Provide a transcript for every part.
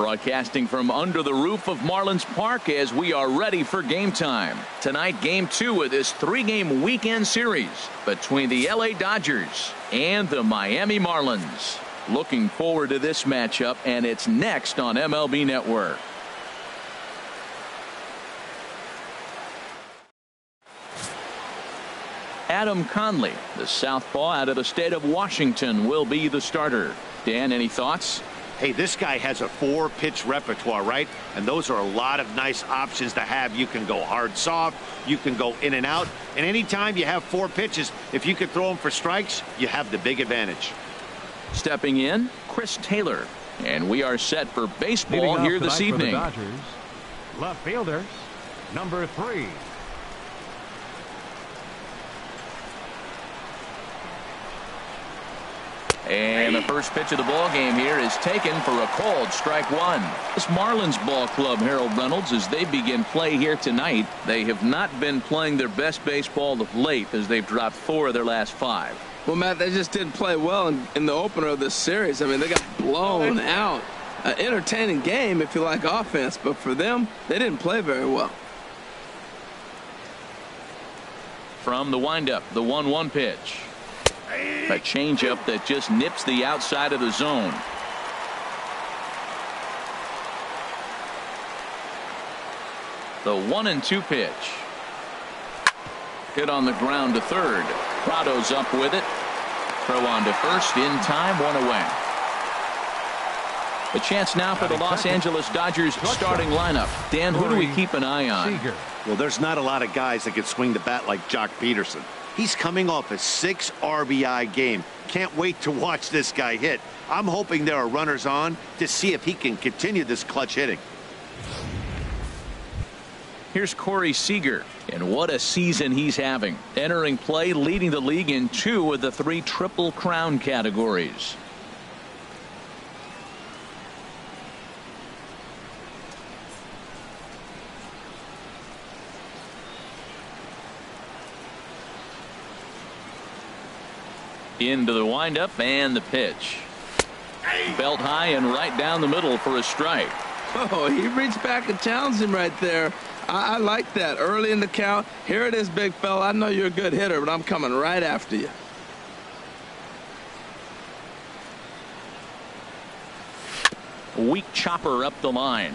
Broadcasting from under the roof of Marlins Park as we are ready for game time. Tonight, game 2 of this 3-game weekend series between the LA Dodgers and the Miami Marlins. Looking forward to this matchup, and it's next on MLB Network. Adam Conley, the southpaw out of the state of Washington, will be the starter. Dan, any thoughts? Hey, this guy has a 4-pitch repertoire, right? And those are a lot of nice options to have. You can go hard, soft. You can go in and out. And anytime you have 4 pitches, if you could throw them for strikes, you have the big advantage. Stepping in, Chris Taylor. And we are set for baseball here this evening. For the Dodgers, left fielder, number 3. And the first pitch of the ball game here is taken for a called strike 1. This Marlins ball club, Harold Reynolds, as they begin play here tonight, they have not been playing their best baseball of late as they've dropped 4 of their last 5. Well, Matt, they just didn't play well in the opener of this series. I mean, they got blown out. An entertaining game if you like offense, but for them, they didn't play very well. From the windup, the 1-1 pitch. A changeup that just nips the outside of the zone. The 1-2 pitch. Hit on the ground to third. Prado's up with it. Throw on to first in time, 1 away. A chance now for the Los Angeles Dodgers starting lineup. Dan, who do we keep an eye on? Well, there's not a lot of guys that can swing the bat like Jock Peterson. He's coming off a 6 RBI game. Can't wait to watch this guy hit. I'm hoping there are runners on to see if he can continue this clutch hitting. Here's Corey Seager, and what a season he's having. Entering play, leading the league in 2 of the 3 Triple Crown categories. Into the windup and the pitch. Belt high and right down the middle for a strike. Oh, he reached back and challenged him right there. I like that early in the count. Here it is, big fella. I know you're a good hitter, but I'm coming right after you. Weak chopper up the line.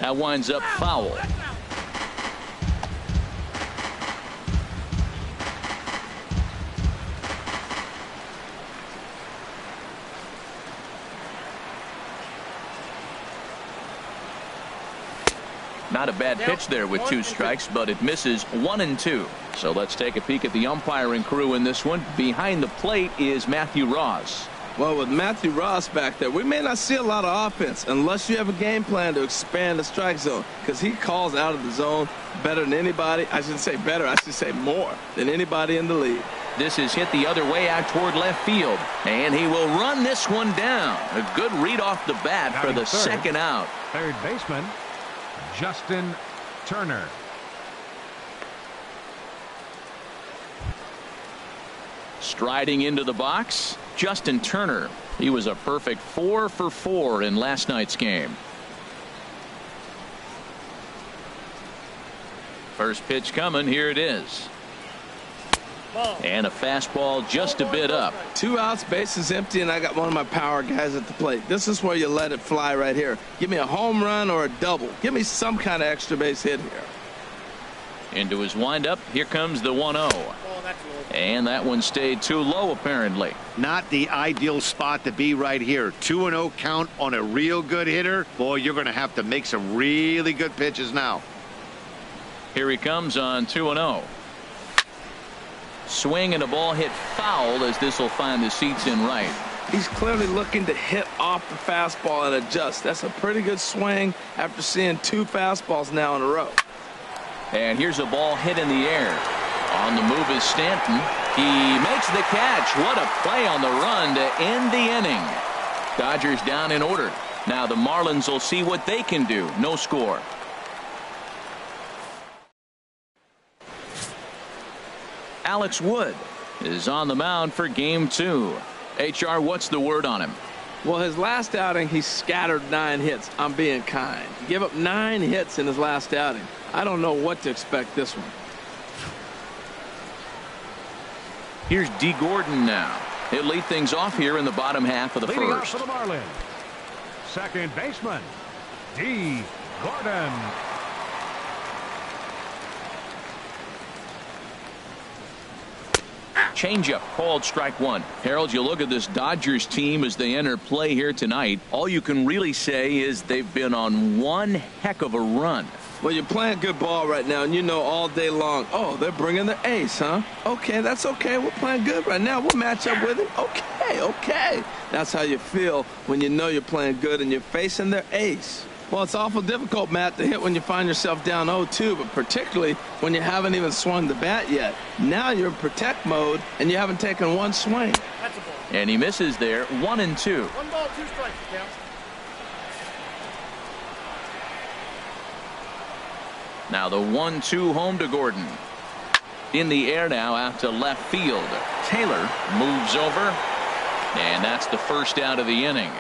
That winds up foul. Not a bad pitch there with 2 strikes, but it misses 1-2. So let's take a peek at the umpiring crew in this one. Behind the plate is Matthew Ross. Well, with Matthew Ross back there, we may not see a lot of offense unless you have a game plan to expand the strike zone, because he calls out of the zone better than anybody. I shouldn't say better. I should say more than anybody in the league. This is hit the other way out toward left field, and he will run this one down. A good read off the bat for the second out. Third baseman, Justin Turner. Striding into the box, Justin Turner. He was a perfect 4 for 4 in last night's game. First pitch coming. Here it is. And a fastball just a bit up. 2 outs, bases empty, and I got one of my power guys at the plate. This is where you let it fly right here. Give me a home run or a double. Give me some kind of extra base hit here. Into his windup. Here comes the 1-0. And that one stayed too low, apparently. Not the ideal spot to be right here. 2-0 count on a real good hitter. Boy, you're going to have to make some really good pitches now. Here he comes on 2-0. Swing and a ball hit foul as this will find the seats in right. He's clearly looking to hit off the fastball and adjust. That's a pretty good swing after seeing 2 fastballs now in a row. And here's a ball hit in the air. On the move is Stanton. He makes the catch. What a play on the run to end the inning. Dodgers down in order. Now the Marlins will see what they can do. No score. Alex Wood is on the mound for game 2. HR, what's the word on him? Well, his last outing, he scattered 9 hits. I'm being kind. Give up 9 hits in his last outing. I don't know what to expect this one. Here's D. Gordon now. He'll lead things off here in the bottom half of the Leading first. off for the Marlins, second baseman, D. Gordon. Changeup called strike one. Harold, you look at this Dodgers team as they enter play here tonight. All you can really say is they've been on one heck of a run. Well, you're playing good ball right now, and you know all day long, oh, they're bringing their ace, huh? Okay, that's okay. We're playing good right now. We'll match up with him. Okay. That's how you feel when you know you're playing good and you're facing their ace. Well, it's awful difficult, Matt, to hit when you find yourself down 0-2, but particularly when you haven't even swung the bat yet. Now you're in protect mode, and you haven't taken one swing. That's a ball. And he misses there, 1-2. 1 ball, 2 strikes, count. Now the 1-2 home to Gordon. In the air now out to left field. Taylor moves over, and that's the first out of the inning.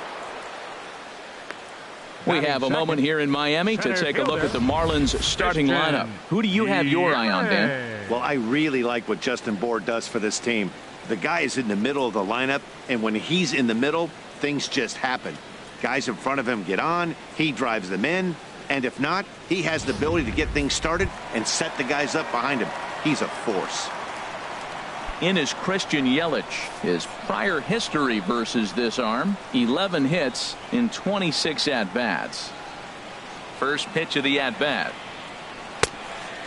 We have a moment here in Miami to take a look at the Marlins starting lineup. Who do you have your eye on, Dan? Well, I really like what Justin Bour does for this team. The guy is in the middle of the lineup, and when he's in the middle, things just happen. Guys in front of him get on, he drives them in, and if not, he has the ability to get things started and set the guys up behind him. He's a force. In is Christian Yelich. His prior history versus this arm, 11 hits in 26 at-bats. First pitch of the at-bat.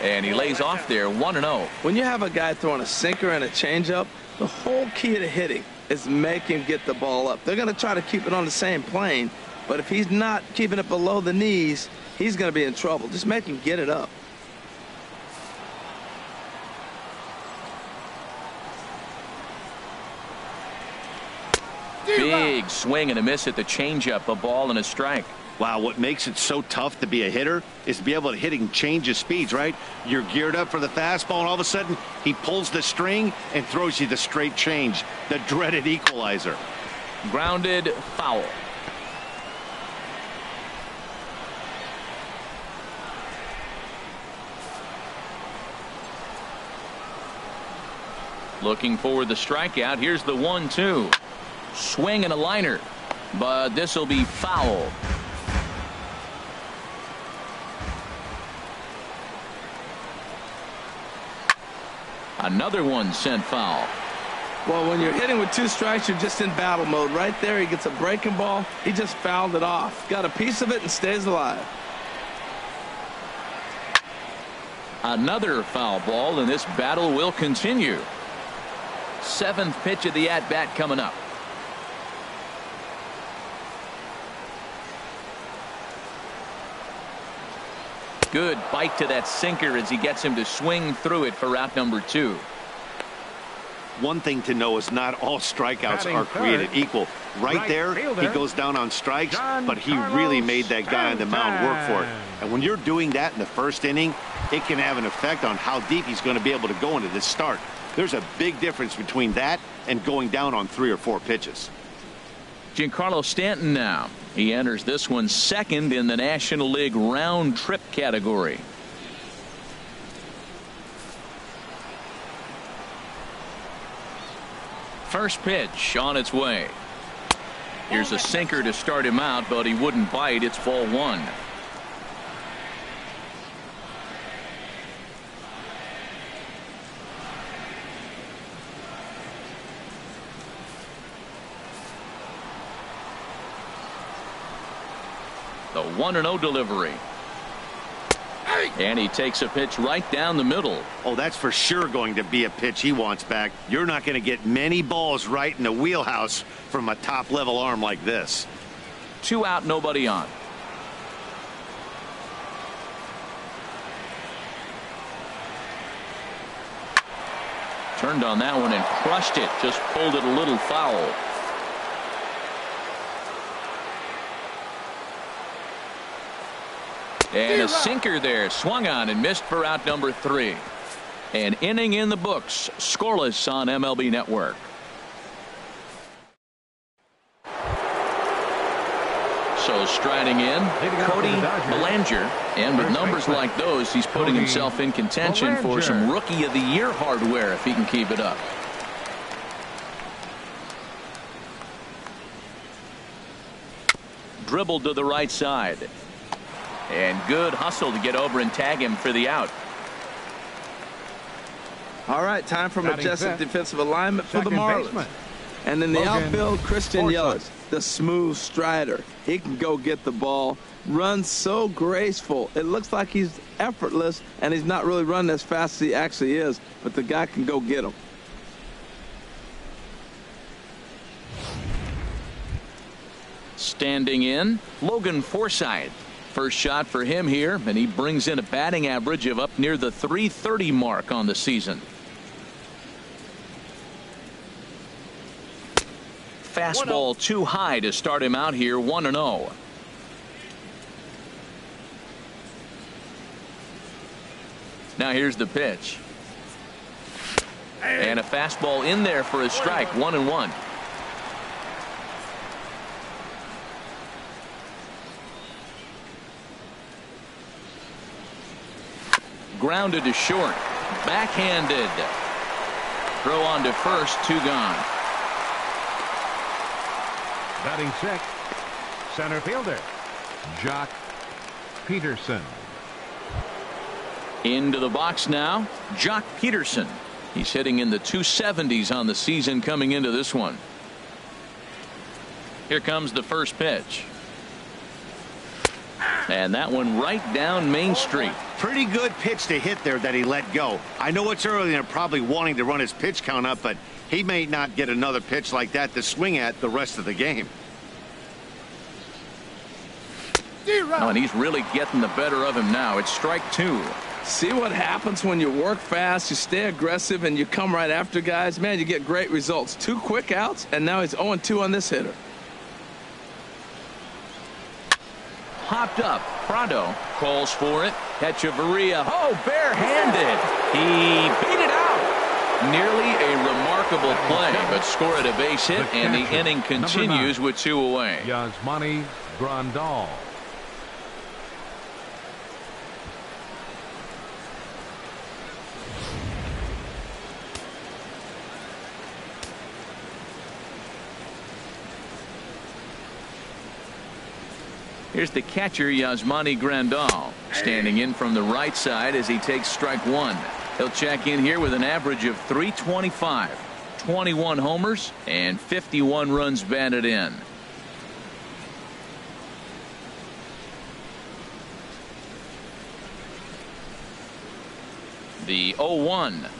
And he lays off there, 1-0. When you have a guy throwing a sinker and a changeup, the whole key to hitting is make him get the ball up. They're going to try to keep it on the same plane, but if he's not keeping it below the knees, he's going to be in trouble. Just make him get it up. Big swing and a miss at the changeup, a ball and a strike. Wow, what makes it so tough to be a hitter is to be able to hit and change his speeds, right? You're geared up for the fastball, and all of a sudden, he pulls the string and throws you the straight change, the dreaded equalizer. Grounded, foul. Looking for the strikeout. Here's the 1-2. Swing and a liner, but this will be foul. Another one sent foul. Well, when you're hitting with 2 strikes, you're just in battle mode. Right there, he gets a breaking ball. He just fouled it off. Got a piece of it and stays alive. Another foul ball, and this battle will continue. 7th pitch of the at-bat coming up. Good bite to that sinker as he gets him to swing through it for out number 2. One thing to know is not all strikeouts Batting are created third, equal. Right there, fielder, he goes down on strikes, but he Carlos really made that guy on the mound work for it. Stanton. And when you're doing that in the first inning, it can have an effect on how deep he's going to be able to go into this start. There's a big difference between that and going down on 3 or 4 pitches. Giancarlo Stanton now. He enters this one second in the National League round trip category. First pitch on its way. Here's a sinker to start him out, but he wouldn't bite. It's ball 1. The 1-0 delivery. And he takes a pitch right down the middle. Oh, that's for sure going to be a pitch he wants back. You're not going to get many balls right in the wheelhouse from a top-level arm like this. 2 out, nobody on. Turned on that one and crushed it. Just pulled it a little foul. And a sinker there, swung on and missed for out number 3. An inning in the books, scoreless on MLB Network. So striding in, Cody Bellinger. And with numbers like those, he's putting himself in contention for some Rookie of the Year hardware if he can keep it up. Dribbled to the right side. And good hustle to get over and tag him for the out. All right, time for majestic defensive alignment for the Marlins. Baseman. And in the outfield, Christian Forsythe. Yelich, the smooth strider. He can go get the ball, runs so graceful. It looks like he's effortless, and he's not really running as fast as he actually is, but the guy can go get him. Standing in, Logan Forsythe. First shot for him here, and he brings in a batting average of up near the .330 mark on the season. Fastball too high to start him out here, 1-0. Now here's the pitch. And a fastball in there for a strike, 1-1. Grounded to short. Backhanded. Throw on to first, 2 gone. Batting sixth, center fielder, Jock Peterson. Into the box now, Jock Peterson. He's hitting in the 270s on the season coming into this one. Here comes the first pitch. And that one right down Main Street. Pretty good pitch to hit there that he let go. I know it's early and probably wanting to run his pitch count up, but he may not get another pitch like that to swing at the rest of the game. Oh, and he's really getting the better of him now. It's strike 2. See what happens when you work fast, you stay aggressive, and you come right after guys? Man, you get great results. 2 quick outs, and now he's 0-2 on this hitter. Hopped up. Prado calls for it. Hechavarria. Oh, barehanded. He beat it out. Nearly a remarkable play, but scored a base hit, and the inning continues with 2 away. Yasmani Grandal. Here's the catcher, Yasmani Grandal, standing in from the right side as he takes strike 1. He'll check in here with an average of .325, 21 homers, and 51 runs batted in. The 0-1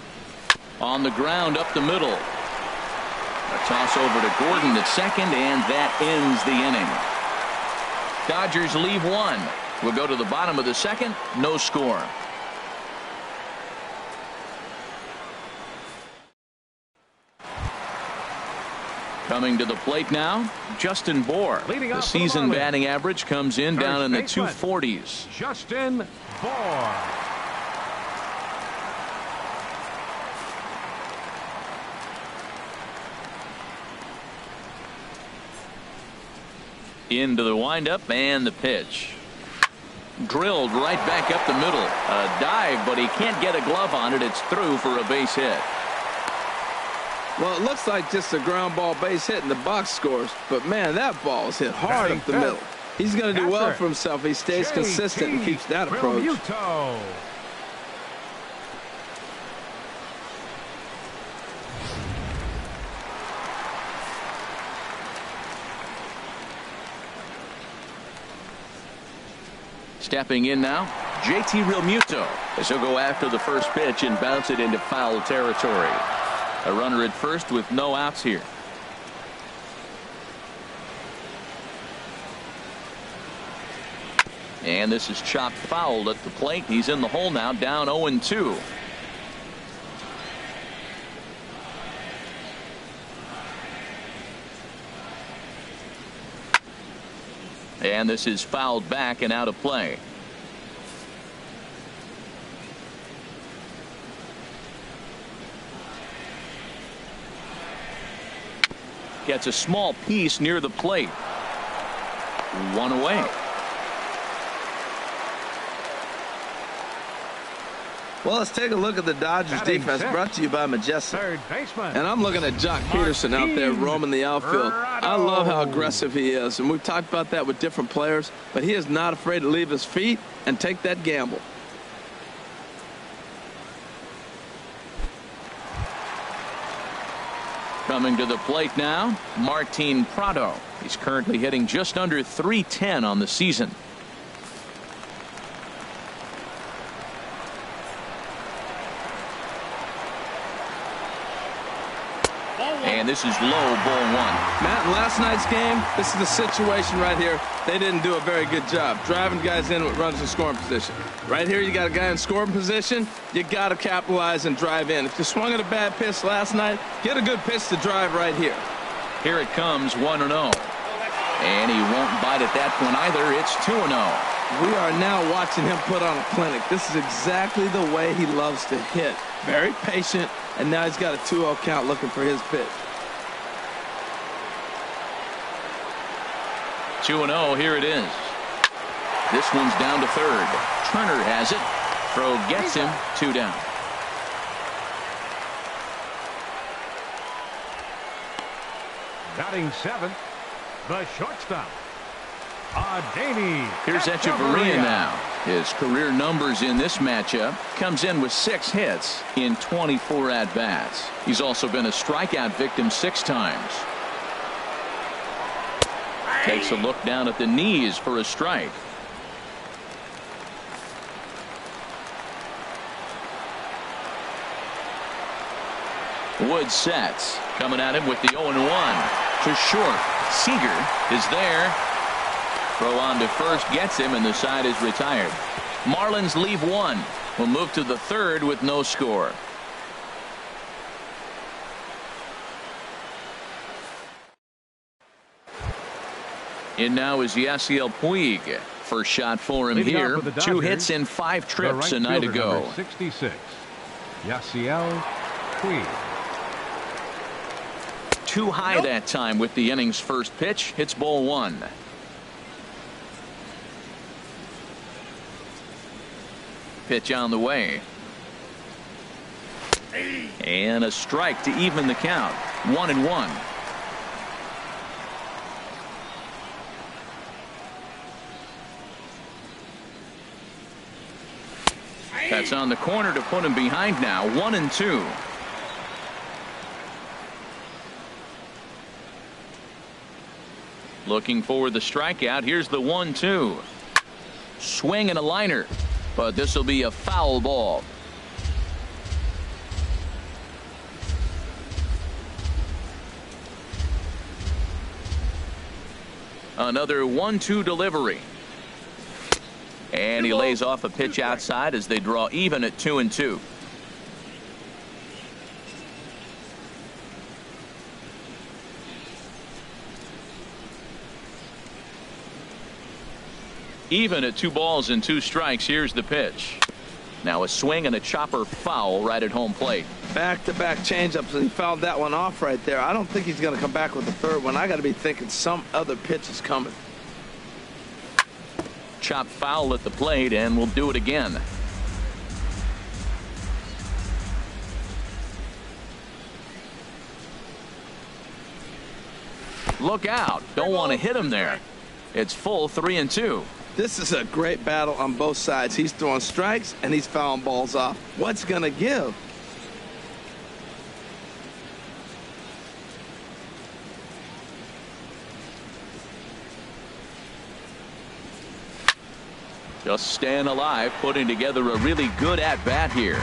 on the ground up the middle. A toss over to Gordon at second, and that ends the inning. Dodgers leave 1. We'll go to the bottom of the second. No score. Coming to the plate now, Justin Bour. The season batting average comes in down in the 240s. Justin Bour. Into the windup and the pitch. Drilled right back up the middle. A dive, but he can't get a glove on it. It's through for a base hit. Well, it looks like just a ground ball base hit in the box scores, but man, that ball is hit hard up the middle. He's going to do well for himself. He stays consistent and keeps that approach. Stepping in now, JT Realmuto, as he'll go after the first pitch and bounce it into foul territory. A runner at first with no outs here. And this is chopped foul at the plate. He's in the hole now, down 0-2. And this is fouled back and out of play. Gets a small piece near the plate. One away. Well, let's take a look at the Dodgers defense, brought to you by Majestic. Third baseman. And I'm looking at Jock Peterson out there roaming the outfield. I love how aggressive he is, and we've talked about that with different players, but he is not afraid to leave his feet and take that gamble. Coming to the plate now, Martin Prado. He's currently hitting just under .310 on the season. And this is low, ball one. Matt, in last night's game, this is the situation right here. They didn't do a very good job driving guys in with runners in scoring position. Right here, you got a guy in scoring position. You got to capitalize and drive in. If you swung at a bad pitch last night, get a good pitch to drive right here. Here it comes, 1-0. And he won't bite at that point either. It's 2-0. We are now watching him put on a clinic. This is exactly the way he loves to hit. Very patient, and now he's got a 2-0 count looking for his pitch. 2-0, here it is. This one's down to third. Turner has it. Throw gets him, 2 down. Batting seventh, the shortstop, Adeiny. Here's Echeverria now. His career numbers in this matchup comes in with 6 hits in 24 at-bats. He's also been a strikeout victim 6 times. Takes a look down at the knees for a strike. Wood sets. Coming at him with the 0-1. To short. Seager is there. Throw on to first gets him, and the side is retired. Marlins leave 1. We'll move to the third with no score. In now is Yasiel Puig. First shot for him here. 2 hits in 5 trips a night ago. 66, Yasiel Puig. Too high that time with the inning's first pitch. Hits ball 1. Pitch on the way. And a strike to even the count. 1-1. That's on the corner to put him behind now. 1-2. Looking for the strikeout. Here's the 1-2. Swing and a liner. But this will be a foul ball. Another 1-2 delivery. And he lays off a pitch outside as they draw even at 2-2. Even at 2 balls and 2 strikes. Here's the pitch. Now a swing and a chopper foul right at home plate. Back-to-back changeups, and he fouled that one off right there. I don't think he's going to come back with the third one. I got to be thinking some other pitch is coming. Chop foul at the plate, and we'll do it again. Look out. Don't want to hit him there. It's full 3-2. This is a great battle on both sides. He's throwing strikes and he's fouling balls off. What's going to give? Just staying alive, putting together a really good at-bat here.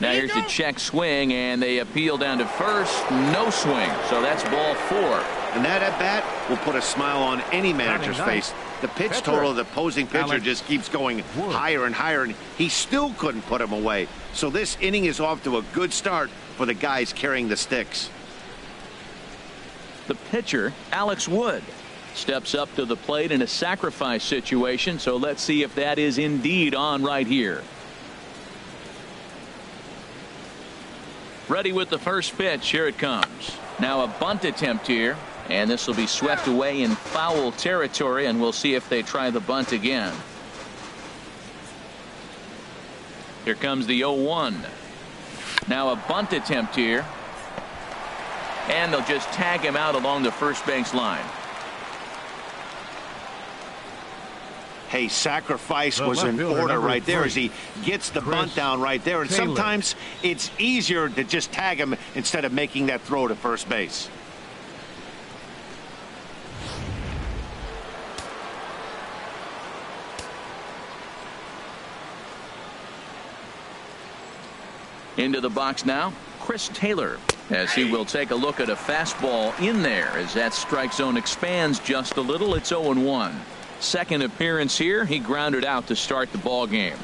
Now here's a check swing, and they appeal down to first. No swing, so that's ball 4. And that at-bat will put a smile on any manager's face. The pitch total of the opposing pitcher just keeps going higher and higher, and he still couldn't put him away. So this inning is off to a good start for the guys carrying the sticks. The pitcher, Alex Wood. Steps up to the plate in a sacrifice situation, so let's see if that is indeed on right here. Ready with the first pitch. Here it comes. Now a bunt attempt here, and this will be swept away in foul territory, and we'll see if they try the bunt again. Here comes the 0-1. Now a bunt attempt here, and they'll just tag him out along the first base line. Hey, sacrifice was in order right there as he gets the bunt down right there. And sometimes it's easier to just tag him instead of making that throw to first base. Into the box now, Chris Taylor, as he will take a look at a fastball in there as that strike zone expands just a little. It's 0-1. Second appearance here. He grounded out to start the ball game.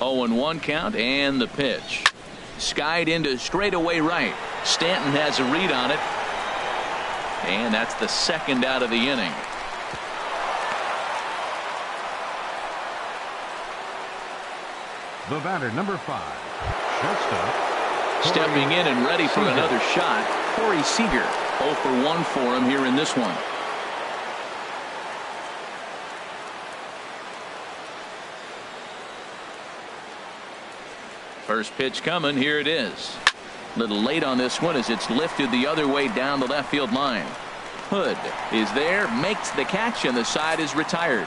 Oh, 0-1 count, and the pitch. Skied into straightaway right. Stanton has a read on it. And that's the second out of the inning. The batter, number 5. Shortstop. Stepping in and ready for another shot, Corey Seager. 0 for 1 for him here in this one. First pitch coming. Here it is. Little late on this one as it's lifted the other way down the left field line. Hood is there, makes the catch, and the side is retired.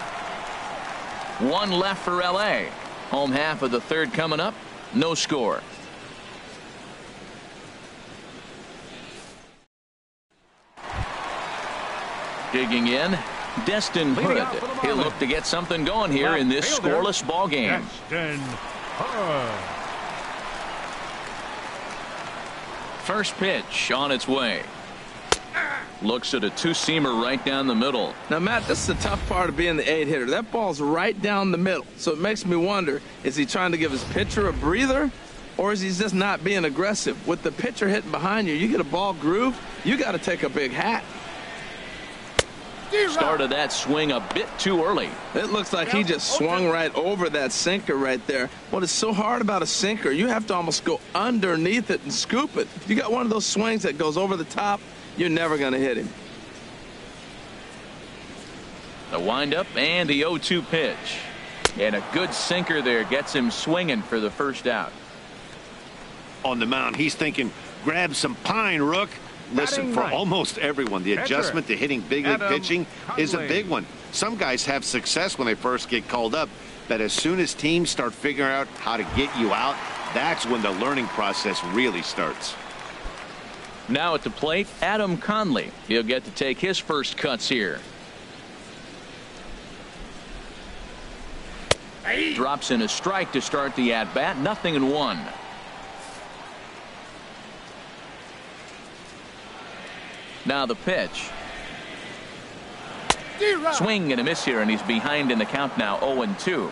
One left for LA. Home half of the third coming up. No score. Digging in, Destin Hood. He'll look to get something going here in this scoreless ball game. Destin Hood. First pitch on its way. Looks at a two-seamer right down the middle. Now, Matt, this is the tough part of being the 8-hitter. That ball's right down the middle. So it makes me wonder, is he trying to give his pitcher a breather, or is he just not being aggressive? With the pitcher hitting behind you, you get a ball groove, you got to take a big hat. Started that swing a bit too early. It looks like he just swung right over that sinker right there. What is so hard about a sinker, you have to almost go underneath it and scoop it. If you got one of those swings that goes over the top, you're never going to hit him. The windup and the 0-2 pitch. And a good sinker there gets him swinging for the first out. On the mound, he's thinking, grab some pine, Rook. Listen, for almost everyone, the adjustment to hitting big league pitching is a big one. Some guys have success when they first get called up, but as soon as teams start figuring out how to get you out, that's when the learning process really starts. Now at the plate, Adam Conley. He'll get to take his first cuts here. Drops in a strike to start the at-bat. 0-1. Now the pitch. Swing and a miss here, and he's behind in the count now. 0-2.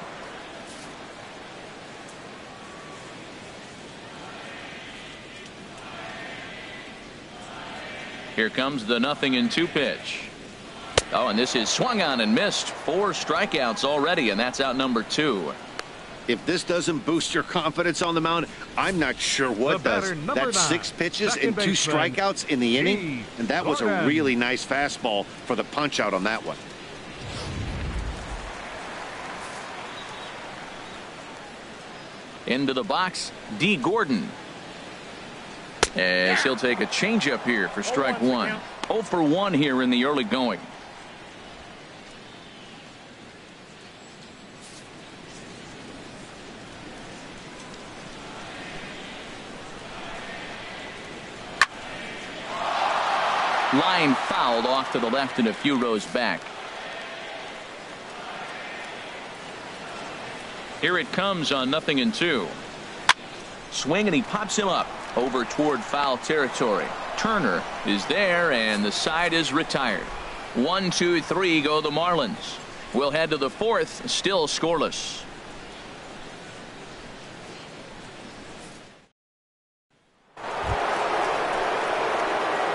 Here comes the 0-2 pitch. Oh, and this is swung on and missed. 4 strikeouts already, and that's out number 2. If this doesn't boost your confidence on the mound, I'm not sure what does. That's 6 pitches and 2 strikeouts in the inning, and that was a really nice fastball for the punch out on that one. Into the box, D. Gordon. As he'll take a changeup here for strike 1. 0 for 1 here in the early going. Line fouled off to the left and a few rows back. Here it comes on 0-2. Swing and he pops him up over toward foul territory. Turner is there and the side is retired. 1, 2, 3 go the Marlins. We'll head to the 4th, still scoreless.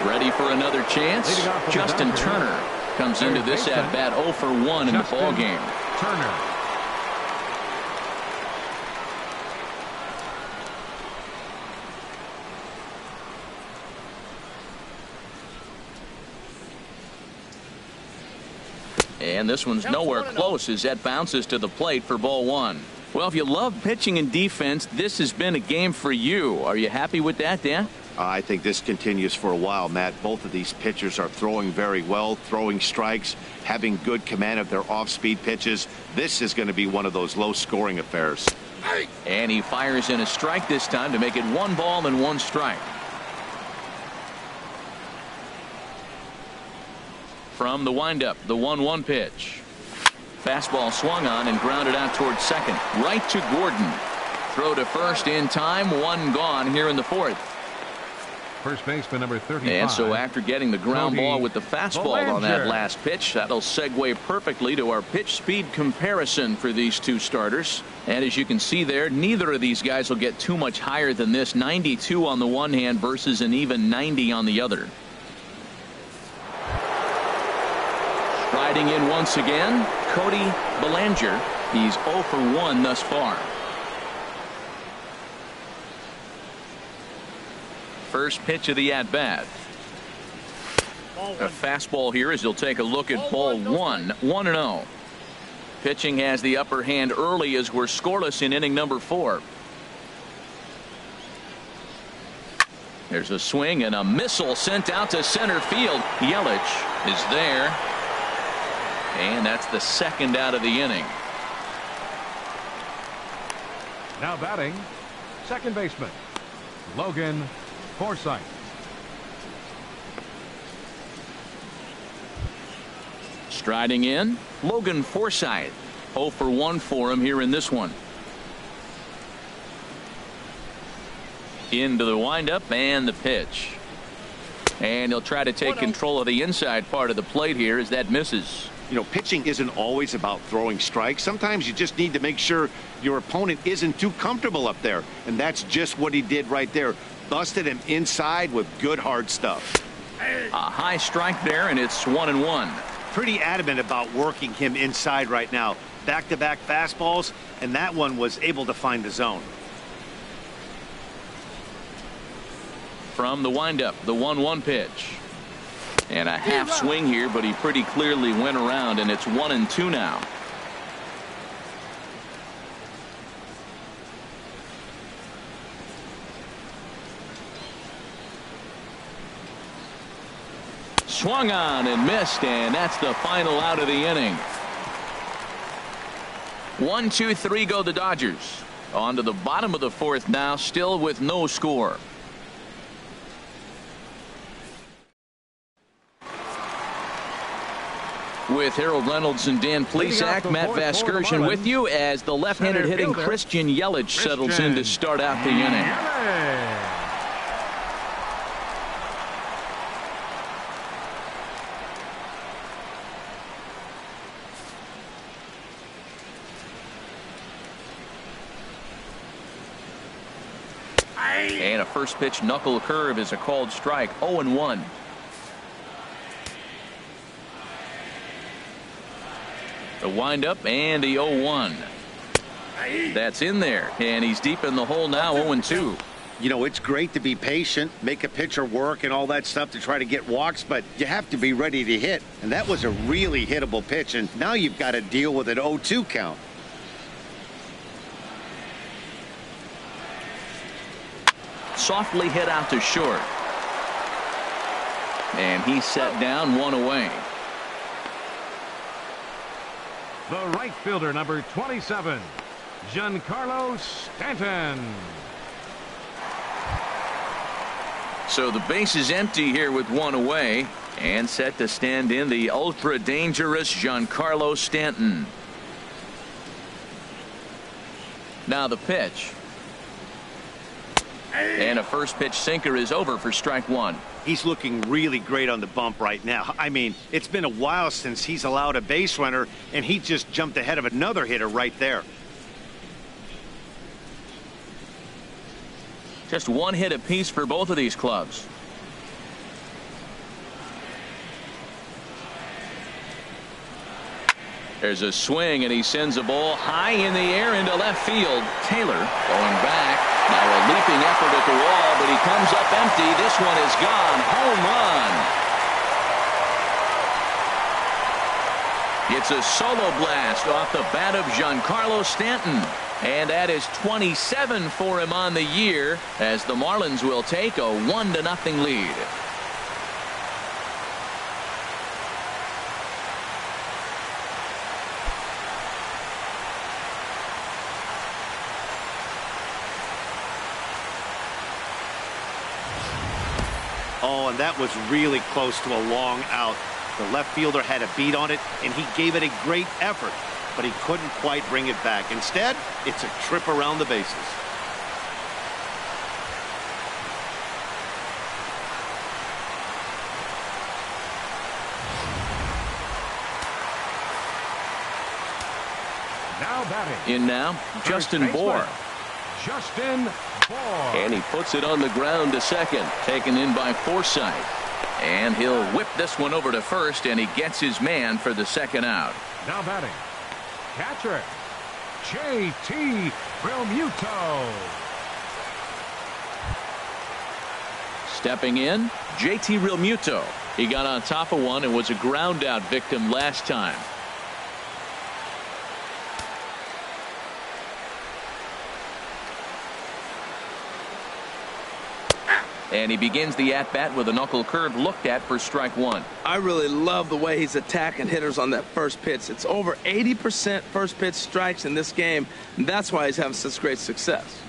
Ready for another chance. Justin Turner comes into this at bat 0 for 1 in the ball game. Turner. And this one's nowhere close as that bounces to the plate for ball 1. Well, if you love pitching and defense, this has been a game for you. Are you happy with that, Dan? I think this continues for a while, Matt. Both of these pitchers are throwing very well, throwing strikes, having good command of their off-speed pitches. This is going to be one of those low-scoring affairs. And he fires in a strike this time to make it 1 ball and 1 strike. From the windup, the 1-1 pitch. Fastball swung on and grounded out towards second. Right to Gordon. Throw to first in time. 1 gone here in the 4th. First baseman number 35. And so after getting the ground ball with the fastball on that last pitch, that'll segue perfectly to our pitch speed comparison for these two starters. And as you can see there, neither of these guys will get too much higher than this. 92 on the one hand versus an even 90 on the other. Riding in once again, Cody Bellinger. He's 0 for 1 thus far. First pitch of the at-bat. A fastball here as he'll take a look at ball 1. 1-0. Pitching has the upper hand early as we're scoreless in inning number 4. There's a swing and a missile sent out to center field. Yelich is there. And that's the second out of the inning. Now batting, second baseman, Logan Forsythe. Striding in, Logan Forsythe. 0 for 1 for him here in this one. Into the windup and the pitch. And he'll try to take control of the inside part of the plate here as that misses. You know, pitching isn't always about throwing strikes. Sometimes you just need to make sure your opponent isn't too comfortable up there. And that's just what he did right there. Busted him inside with good hard stuff. A high strike there, and it's 1-1. Pretty adamant about working him inside right now. Back-to-back fastballs, and that one was able to find the zone. From the windup, the 1-1 pitch. And a half swing here, but he pretty clearly went around, and it's 1-2 now. Swung on and missed, and that's the final out of the inning. 1, 2, 3 go the Dodgers. On to the bottom of the 4th now, still with no score. With Harold Reynolds and Dan Plesac, Matt Vasgersian with you as the left-handed hitting Christian Yelich settles in to start out the inning. And a first pitch knuckle curve is a called strike. 0-1. The windup and the 0-1. That's in there, and he's deep in the hole now. 0-2. You know, it's great to be patient, make a pitcher work and all that stuff to try to get walks, but you have to be ready to hit. And that was a really hittable pitch, and now you've got to deal with an 0-2 count. Softly hit out to short. And he's set down, 1 away. The right fielder, number 27, Giancarlo Stanton. So the base is empty here with 1 away, and set to stand in the ultra dangerous Giancarlo Stanton. Now the pitch. And a first pitch sinker is over for strike 1. He's looking really great on the bump right now. I mean, it's been a while since he's allowed a base runner, and he just jumped ahead of another hitter right there. Just 1 hit apiece for both of these clubs. There's a swing, and he sends a ball high in the air into left field. Taylor going back. Now a leaping effort at the wall, but he comes up empty. This one is gone. Home run. It's a solo blast off the bat of Giancarlo Stanton. And that is 27 for him on the year, as the Marlins will take a 1-0 lead. Oh, and that was really close to a long out. The left fielder had a beat on it, and he gave it a great effort, but he couldn't quite bring it back. Instead, it's a trip around the bases. Now batting. In now, Justin Bohr. Justin Bohr. And he puts it on the ground to second. Taken in by Forsythe. And he'll whip this one over to first, and he gets his man for the second out. Now batting. Catcher. J.T. Realmuto. Stepping in, J.T. Realmuto. He got on top of one and was a ground out victim last time. And he begins the at-bat with a knuckle curve looked at for strike one. I really love the way he's attacking hitters on that first pitch. It's over 80% first pitch strikes in this game, and that's why he's having such great success.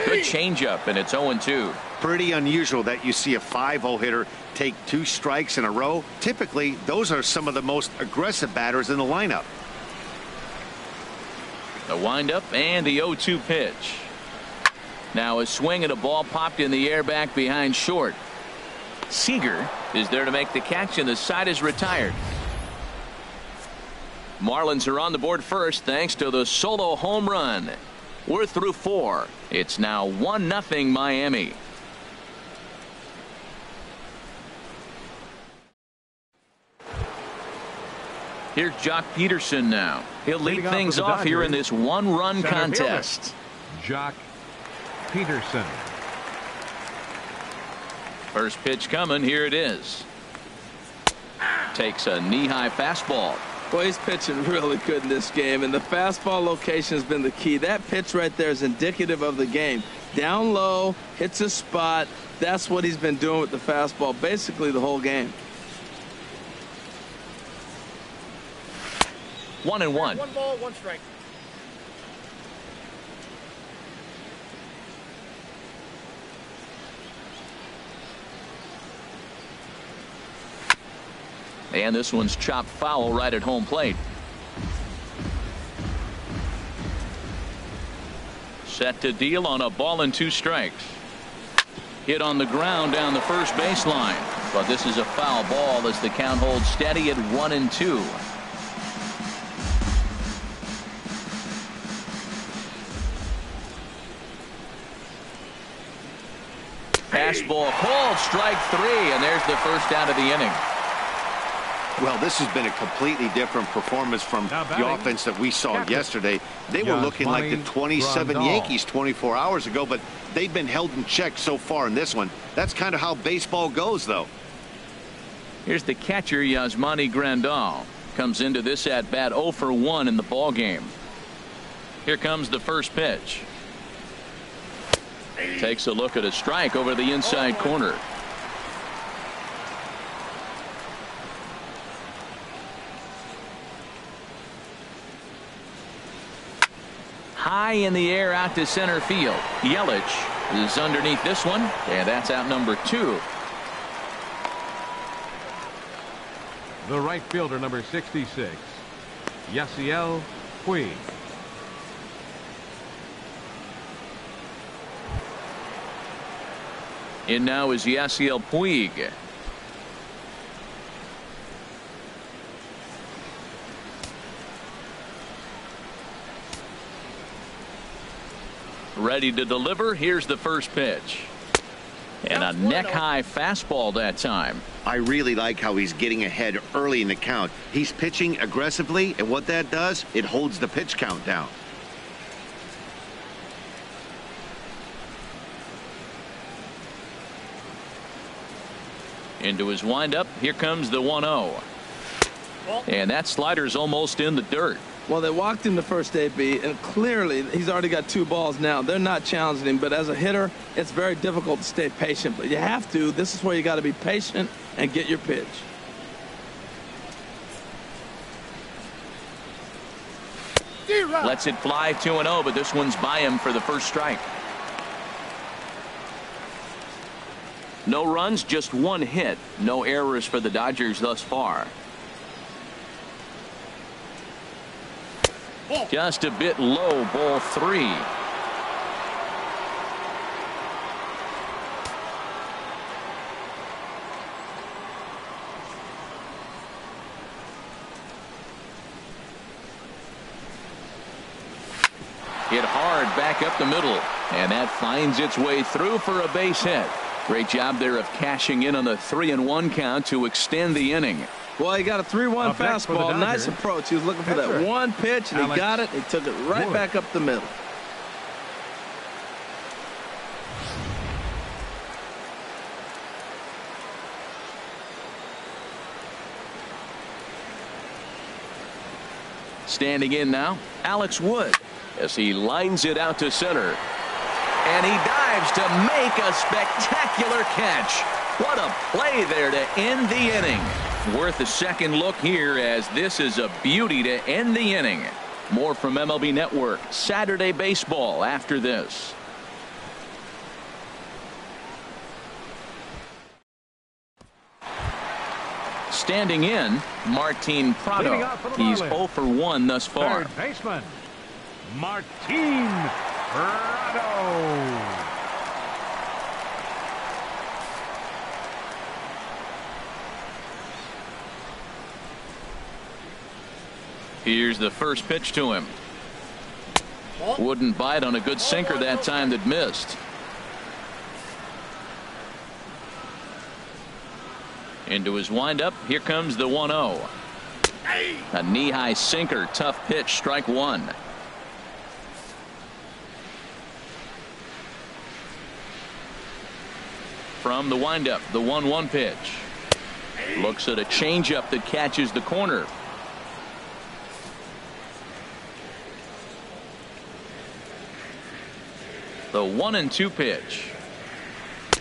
Good changeup, and it's 0-2. Pretty unusual that you see a 5-0 hitter take 2 strikes in a row. Typically, those are some of the most aggressive batters in the lineup. The windup and the 0-2 pitch. Now a swing and a ball popped in the air back behind short. Seager is there to make the catch, and the side is retired. Marlins are on the board first thanks to the solo home run. We're through 4. It's now 1-0 Miami. Here's Jock Peterson now. He'll lead things off here in this one-run contest. Jock Peterson. First pitch coming. Here it is. Takes a knee-high fastball. Boy, he's pitching really good in this game, and the fastball location has been the key. That pitch right there is indicative of the game. Down low, hits a spot. That's what he's been doing with the fastball basically the whole game. 1-1. 1 ball, 1 strike. And this one's chopped foul right at home plate. Set to deal on a ball and 2 strikes. Hit on the ground down the first baseline. But this is a foul ball as the count holds steady at 1-2. Fastball called, strike 3, and there's the first out of the inning. Well, this has been a completely different performance from the offense that we saw yesterday. They were looking like the 27 Yankees 24 hours ago, but they've been held in check so far in this one. That's kind of how baseball goes, though. Here's the catcher, Yasmani Grandal. Comes into this at-bat 0 for 1 in the ball game. Here comes the first pitch. Takes a look at a strike over the inside corner. High in the air out to center field. Yelich is underneath this one, and that's out number 2. The right fielder, number 66, Yasiel Puig. In now is Yasiel Puig. Ready to deliver. Here's the first pitch. And a neck-high fastball that time. I really like how he's getting ahead early in the count. He's pitching aggressively, and what that does, it holds the pitch count down. Into his windup. Here comes the 1-0. And that slider's almost in the dirt. Well, they walked him the first AB, and clearly he's already got 2 balls now. They're not challenging him, but as a hitter, it's very difficult to stay patient. But you have to. This is where you got to be patient and get your pitch. Lets it fly 2-0, but this one's by him for the first strike. No runs, just 1 hit. No errors for the Dodgers thus far. Just a bit low, ball 3. Hit hard back up the middle, and that finds its way through for a base hit. Great job there of cashing in on the 3-1 count to extend the inning. Well, he got a 3-1 fastball. Nice approach. He was looking for that one pitch, and he got it. He took it right back up the middle. Standing in now, Alex Wood, as he lines it out to center. And he dives to make a spectacular catch. What a play there to end the inning. Worth a second look here, as this is a beauty to end the inning. More from MLB Network Saturday Baseball after this. Standing in, Martin Prado. He's 0 for 1 thus far. Third baseman, Martin Prado. Here's the first pitch to him. Wouldn't bite on a good sinker that time that missed. Into his windup. Here comes the 1-0. A knee-high sinker. Tough pitch. Strike 1. From the windup, the 1-1 pitch. Looks at a changeup that catches the corner. The 1-2 pitch.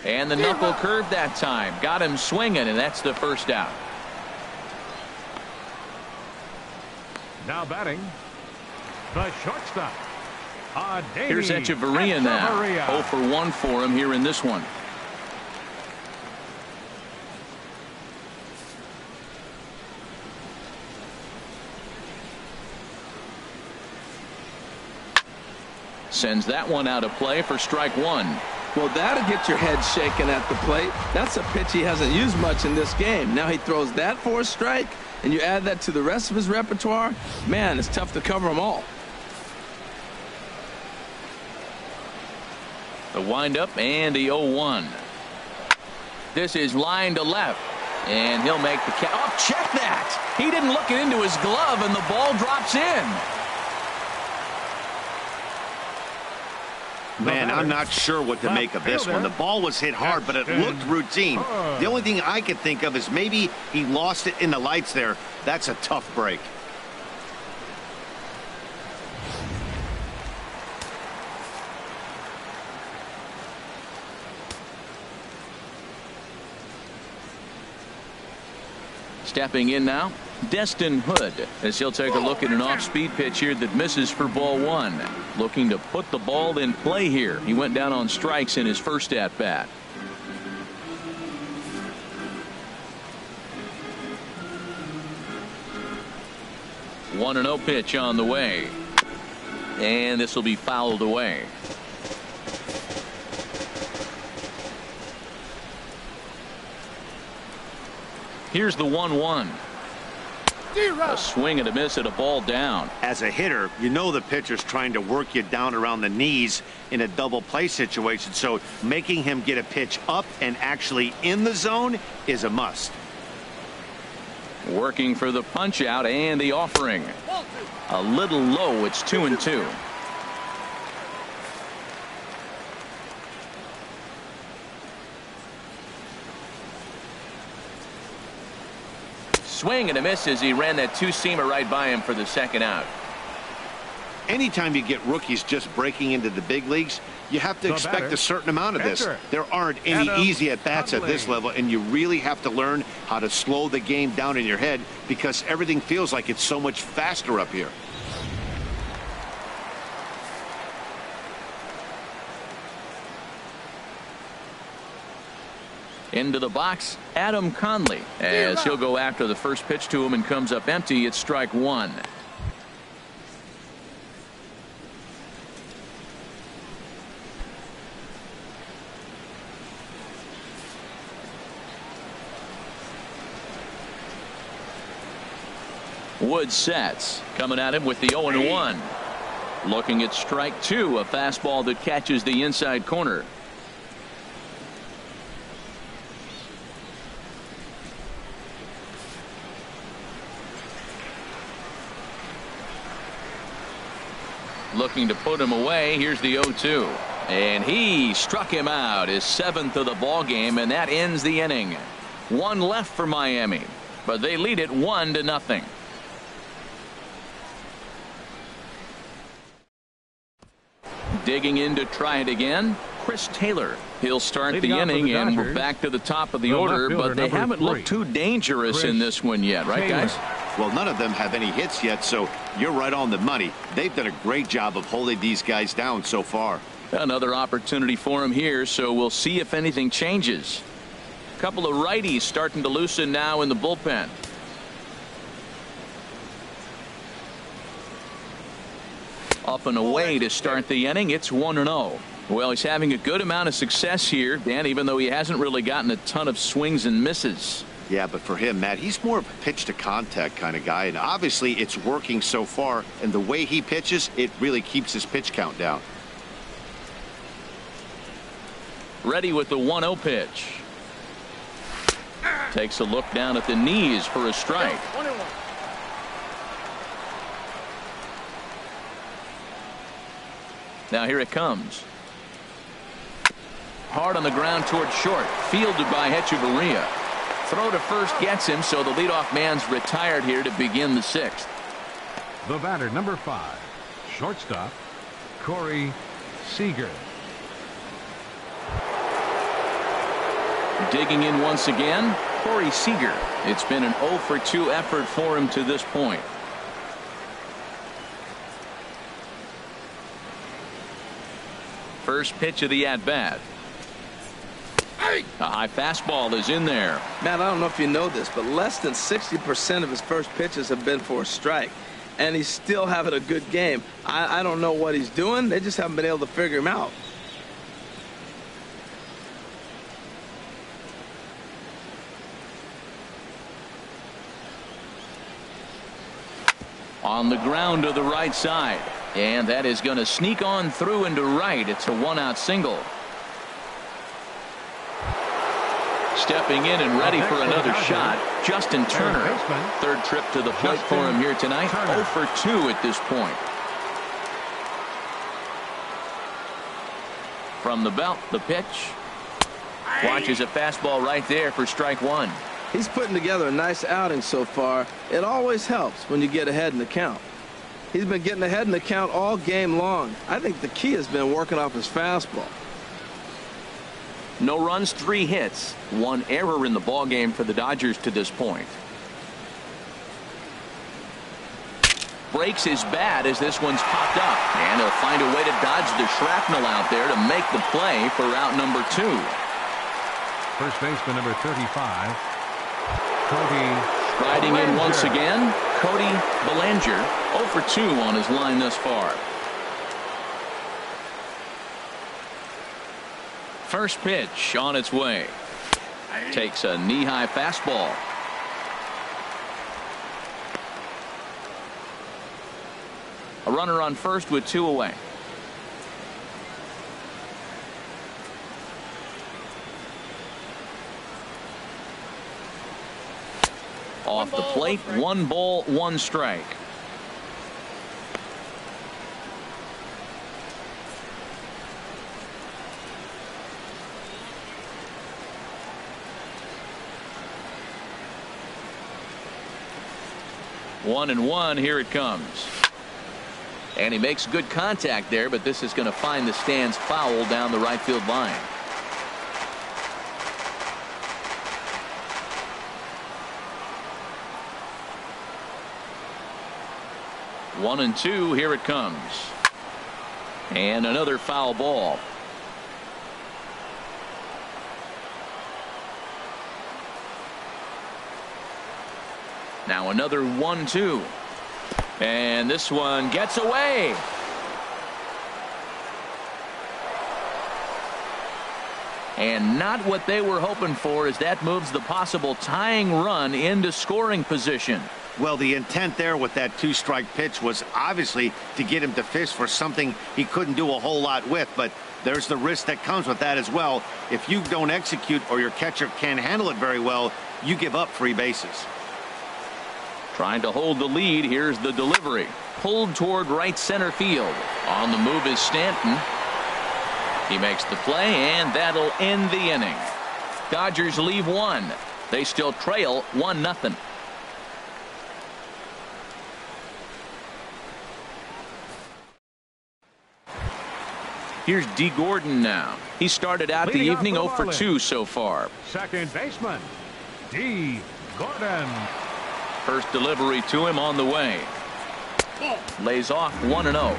And the knuckle curve that time. Got him swinging, and that's the first out. Now batting, the shortstop. Here's Echeverria now. 0 for 1 for him here in this one. Sends that one out of play for strike 1. Well, that'll get your head shaken at the plate. That's a pitch he hasn't used much in this game. Now he throws that for a strike, and you add that to the rest of his repertoire. Man, it's tough to cover them all. The windup and the 0-1. This is line to left, and he'll make the catch. Oh, check that! He didn't look it into his glove, and the ball drops in. Man, I'm not sure what to make of this one. The ball was hit hard, but it looked routine. The only thing I could think of is maybe he lost it in the lights there. That's a tough break. Stepping in now, Destin Hood, as he'll take a look at an off-speed pitch here that misses for ball 1. Looking to put the ball in play here. He went down on strikes in his first at-bat. One 1-0 pitch on the way. And this will be fouled away. Here's the 1-1. A swing and a miss at a ball down. As a hitter, you know the pitcher's trying to work you down around the knees in a double play situation, so making him get a pitch up and actually in the zone is a must. Working for the punch out and the offering. A little low. It's 2-2. Swing and a miss as he ran that two-seamer right by him for the second out. Anytime you get rookies just breaking into the big leagues, you have to expect a certain amount of this. There aren't any easy at-bats at this level, and you really have to learn how to slow the game down in your head because everything feels like it's so much faster up here. Into the box, Adam Conley, as he'll go after the first pitch to him and comes up empty. It's strike one. Wood sets, coming at him with the 0-1. Looking at strike two, a fastball that catches the inside corner. Looking to put him away. Here's the 0-2. And he struck him out, his seventh of the ball game, and that ends the inning. One left for Miami, but they lead it 1-0. Digging in to try it again, Chris Taylor. He'll start the inning, and we're back to the top of the order, but they haven't looked too dangerous in this one yet, right, guys? Well, none of them have any hits yet, so you're right on the money. They've done a great job of holding these guys down so far. Another opportunity for him here, so we'll see if anything changes. A couple of righties starting to loosen now in the bullpen. Up and away to start the inning. It's 1-0. Well, he's having a good amount of success here, Dan, even though he hasn't really gotten a ton of swings and misses. Yeah, but for him, Matt, he's more of a pitch to contact kind of guy, and obviously it's working so far, and the way he pitches, it really keeps his pitch count down. Ready with the 1-0 pitch. Takes a look down at the knees for a strike. Now here it comes. Hard on the ground toward short. Fielded by Hechavarria. Throw to first gets him, so the leadoff man's retired here to begin the sixth. The batter, number 5, shortstop, Corey Seager. Digging in once again, Corey Seager. It's been an 0-for-2 effort for him to this point. First pitch of the at-bat. A high fastball is in there. Matt, I don't know if you know this, but less than 60% of his first pitches have been for a strike, and he's still having a good game. I don't know what he's doing. They just haven't been able to figure him out. On the ground to the right side, and that is going to sneak on through into right. It's a one-out single. Stepping in and ready for another shot, Justin Turner. Third trip to the plate for him here tonight. 0-for-2 at this point. From the belt, the pitch. Watches a fastball right there for strike one. He's putting together a nice outing so far. It always helps when you get ahead in the count. He's been getting ahead in the count all game long. I think the key has been working off his fastball. No runs, 3 hits, 1 error in the ball game for the Dodgers to this point. Breaks his bat as this one's popped up, and he'll find a way to dodge the shrapnel out there to make the play for out number 2. First baseman number 35, Cody. Riding in once again, Cody Bellinger, 0-for-2 on his line thus far. First pitch on its way. Takes a knee-high fastball. A runner on first with 2 away. Off the plate, 1 ball, 1 strike. One and one, here it comes. And he makes good contact there, but this is going to find the stands foul down the right field line. One and two, here it comes. And another foul ball. Now another 1-2. And this one gets away. And not what they were hoping for, as that moves the possible tying run into scoring position. Well, the intent there with that 2-strike pitch was obviously to get him to fish for something he couldn't do a whole lot with, but there's the risk that comes with that as well. If you don't execute or your catcher can't handle it very well, you give up free bases. Trying to hold the lead. Here's the delivery. Pulled toward right center field. On the move is Stanton. He makes the play, and that'll end the inning. Dodgers leave 1. They still trail 1-0. Here's D. Gordon now. He started out the evening 0 for 2 so far. Second baseman, D. Gordon. First delivery to him on the way. Lays off 1-0.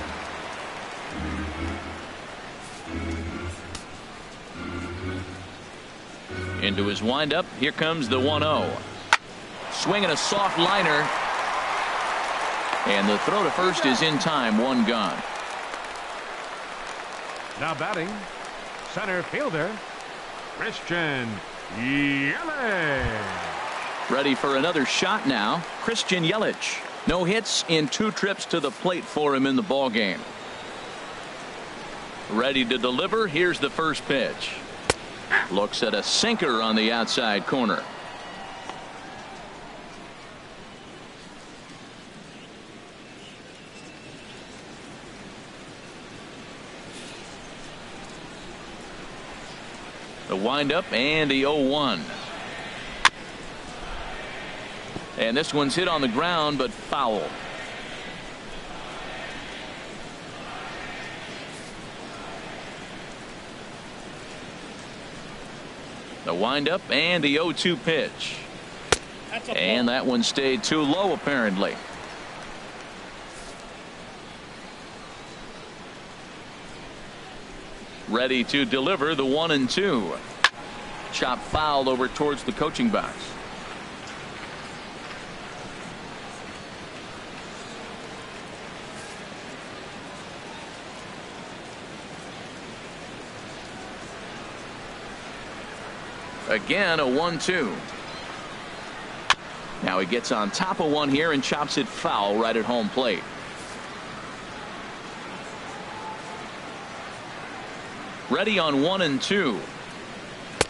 Into his windup. Here comes the 1-0. Swinging a soft liner. And the throw to first is in time. 1 gone. Now batting, center fielder, Christian Yelich. Ready for another shot now. Christian Yelich. No hits in 2 trips to the plate for him in the ballgame. Ready to deliver. Here's the first pitch. Looks at a sinker on the outside corner. The windup and the 0-1. And this one's hit on the ground, but foul. The windup and the 0-2 pitch. And that one stayed too low, apparently. Ready to deliver the 1-2. Chop foul over towards the coaching box. Again, a 1-2. Now he gets on top of one here and chops it foul right at home plate. Ready on 1-2.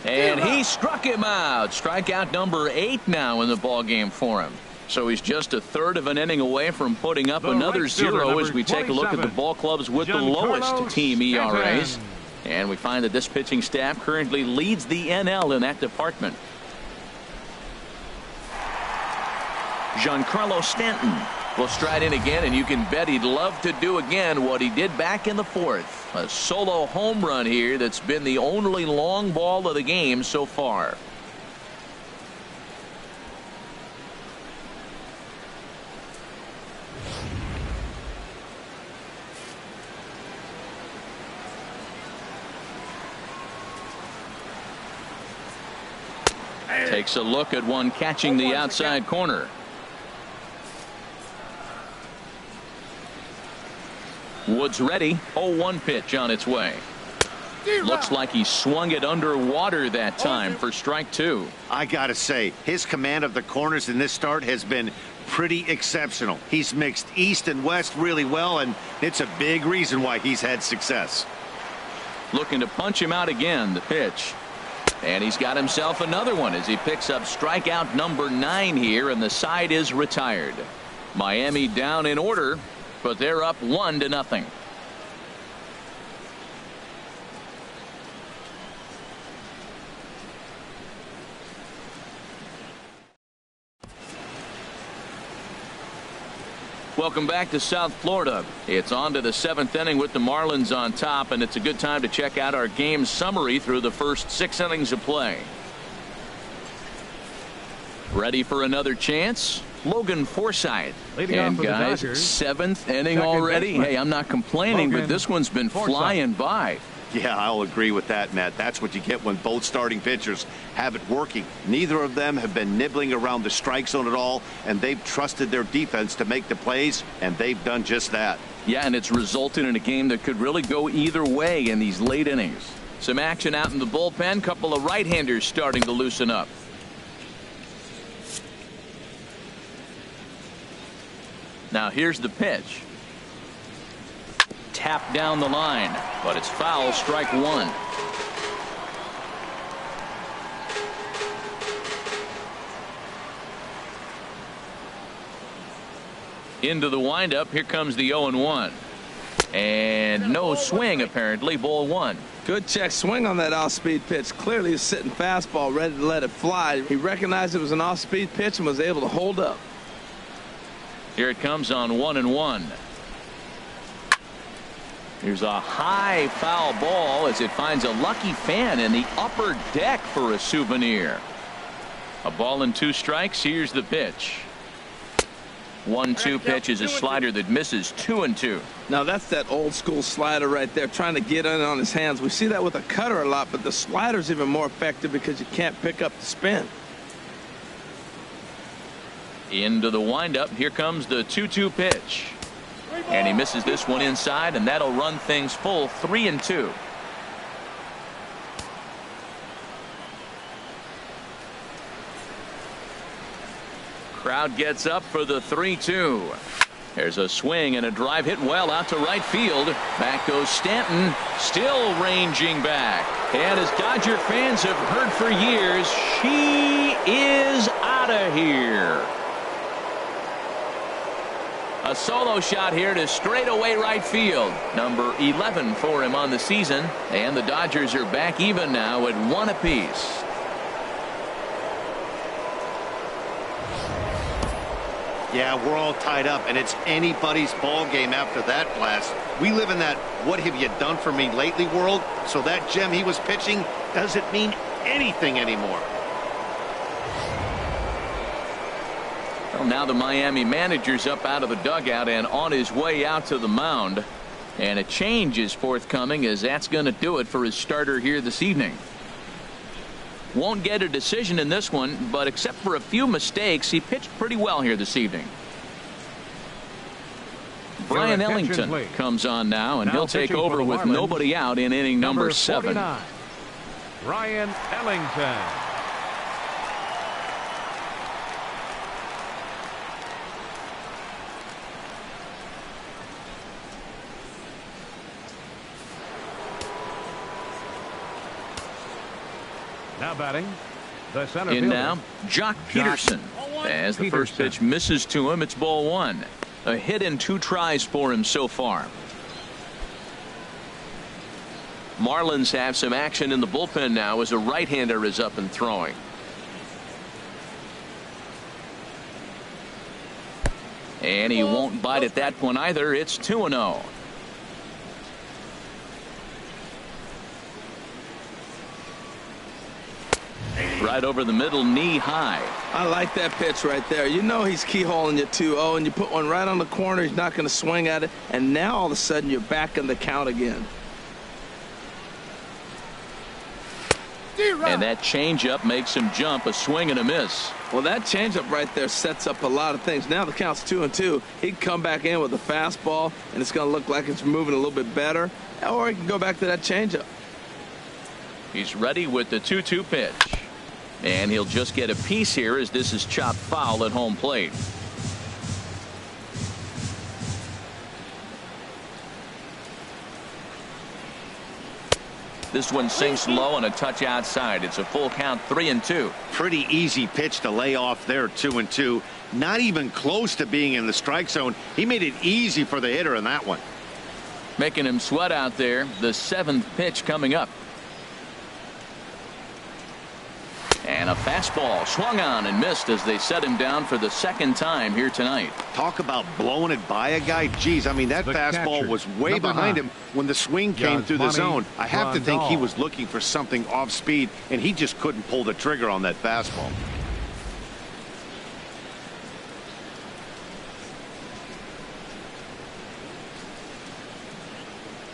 And he struck him out. Strikeout number 8 now in the ball game for him. So he's just a third of an inning away from putting up another 0 as we take a look at the ball clubs with the lowest team ERAs. And we find that this pitching staff currently leads the NL in that department. Giancarlo Stanton will stride in again, and you can bet he'd love to do again what he did back in the 4th. A solo home run here that's been the only long ball of the game so far. Takes a look at one catching the outside corner. Woods ready. 0-1 pitch on its way. Looks like he swung it underwater that time for strike 2. I gotta say, his command of the corners in this start has been pretty exceptional. He's mixed East and West really well, and it's a big reason why he's had success. Looking to punch him out again. The pitch. And he's got himself another one as he picks up strikeout number 9 here, and the side is retired. Miami down in order, but they're up 1-0. Welcome back to South Florida. It's on to the 7th inning with the Marlins on top, and it's a good time to check out our game summary through the first 6 innings of play. Ready for another chance? Logan Forsythe. And guys, 7th inning already. Hey, I'm not complaining, but this one's been flying by. Yeah, I'll agree with that, Matt. That's what you get when both starting pitchers have it working. Neither of them have been nibbling around the strike zone at all, and they've trusted their defense to make the plays, and they've done just that. Yeah, and it's resulted in a game that could really go either way in these late innings. Some action out in the bullpen. Couple of right-handers starting to loosen up. Now here's the pitch. Tap down the line, but it's foul. Strike 1. Into the windup. Here comes the 0-1. And no swing, apparently. Ball 1. Good check swing on that off-speed pitch. Clearly a sitting fastball ready to let it fly. He recognized it was an off-speed pitch and was able to hold up. Here it comes on 1-1. Here's a high foul ball as it finds a lucky fan in the upper deck for a souvenir. A ball and 2 strikes. Here's the pitch. 1-2 pitch is a slider that misses. 2-2. Now that's that old school slider right there, trying to get in on his hands. We see that with a cutter a lot, but the slider's even more effective because you can't pick up the spin. Into the windup. Here comes the 2-2 pitch. And he misses this one inside, and that'll run things full. 3-2. Crowd gets up for the 3-2. There's a swing and a drive hit well out to right field. Back goes Stanton, still ranging back. And as Dodger fans have heard for years, she is out of here. A solo shot here to straightaway right field. Number 11 for him on the season. And the Dodgers are back even now at 1 apiece. Yeah, we're all tied up, and it's anybody's ball game after that blast. We live in that what have you done for me lately world, so that gem he was pitching doesn't mean anything anymore. Well, now the Miami manager's up out of the dugout and on his way out to the mound. And a change is forthcoming, as that's going to do it for his starter here this evening. Won't get a decision in this one, but except for a few mistakes, he pitched pretty well here this evening. Brian Ellington comes on now, and he'll take over with nobody out in inning number 7. Brian Ellington. Now batting, the center in fielder. now, Jock Peterson. As the first pitch misses to him, it's ball 1. A hit in 2 tries for him so far. Marlins have some action in the bullpen now as a right-hander is up and throwing. And he won't bite at that one either. It's 2-0. Right over the middle, knee high. I like that pitch right there. You know he's keyholing you 2-0, and you put one right on the corner. He's not going to swing at it, and now all of a sudden you're back in the count again. And that changeup makes him jump. A swing and a miss. Well, that changeup right there sets up a lot of things. Now the count's 2-2. He can come back in with a fastball, and it's going to look like it's moving a little bit better, or he can go back to that changeup. He's ready with the 2-2 pitch. And he'll just get a piece here as this is chopped foul at home plate. This one sinks low and a touch outside. It's a full count, 3-2. Pretty easy pitch to lay off there, 2-2. Not even close to being in the strike zone. He made it easy for the hitter in that one. Making him sweat out there. The 7th pitch coming up. And a fastball swung on and missed as they set him down for the 2nd time here tonight. Talk about blowing it by a guy. Geez, I mean, that fastball was way behind him when the swing came through the zone. I have to think he was looking for something off speed, and he just couldn't pull the trigger on that fastball.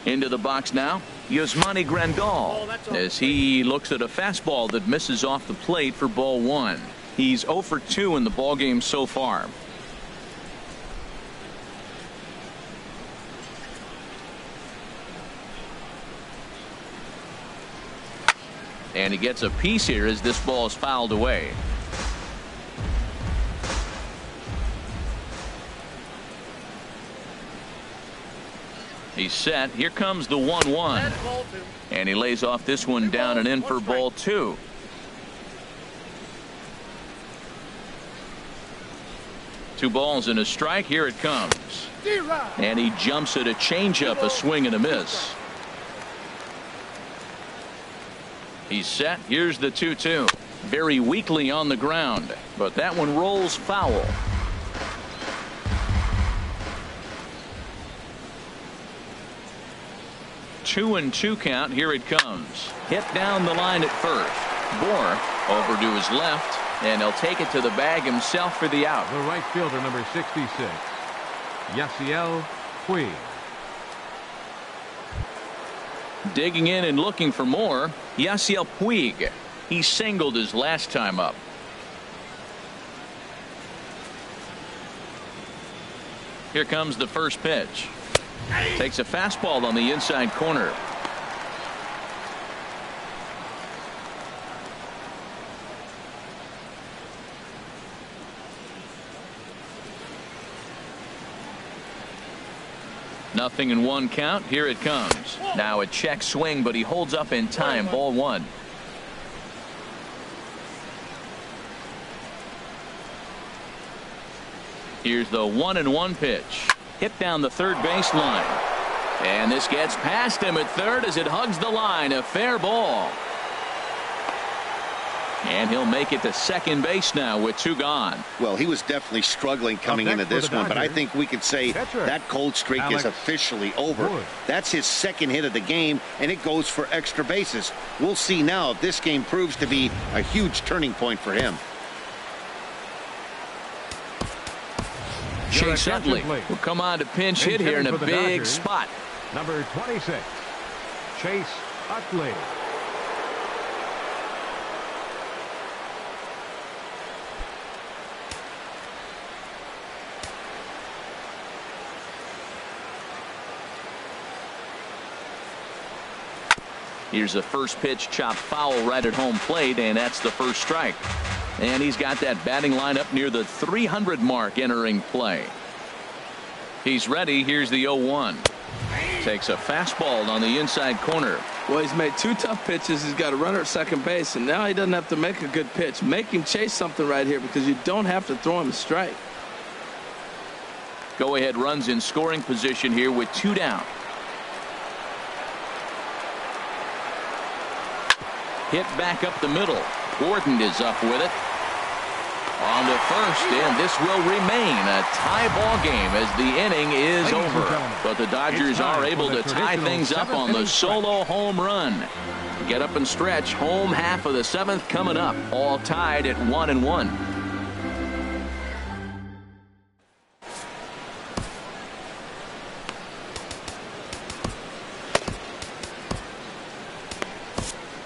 Into the box now, Yasmani Grandal, as he looks at a fastball that misses off the plate for ball 1. He's 0 for 2 in the ballgame so far. And he gets a piece here as this ball is fouled away. He's set. Here comes the 1-1. And he lays off this one down and in for ball 2. Two balls and a strike. Here it comes. And he jumps at a changeup, a swing and a miss. He's set. Here's the 2-2. Very weakly on the ground, but that one rolls foul. 2-2 count. Here it comes. Hit down the line at first. Bohr over to his left, and he'll take it to the bag himself for the out. The right fielder, number 66, Yasiel Puig. Digging in and looking for more, Yasiel Puig. He singled his last time up. Here comes the first pitch. Takes a fastball on the inside corner. Nothing in 1 count. Here it comes. Now a check swing, but he holds up in time. Ball 1. Here's the 1-1 pitch. Hit down the third baseline. And this gets past him at third as it hugs the line. A fair ball. And he'll make it to second base now with 2 gone. Well, he was definitely struggling coming into this one, but I think we could say that cold streak is officially over. That's his 2nd hit of the game, and it goes for extra bases. We'll see now if this game proves to be a huge turning point for him. Chase Utley will come on to pinch hit here in a big spot. Number 26, Chase Utley. Here's the first pitch, chopped foul right at home plate, and that's the first strike. And he's got that batting lineup near the 300 mark entering play. He's ready. Here's the 0-1. Takes a fastball on the inside corner. Well, he's made 2 tough pitches. He's got a runner at second base, and now he doesn't have to make a good pitch. Make him chase something right here because you don't have to throw him a strike. Go ahead runs in scoring position here with 2 down. Hit back up the middle. Gordon is up with it. On to first, and this will remain a tie ball game as the inning is over. But the Dodgers are able to tie things up on the solo home run. Get up and stretch. Home half of the 7th coming up. All tied at 1-1.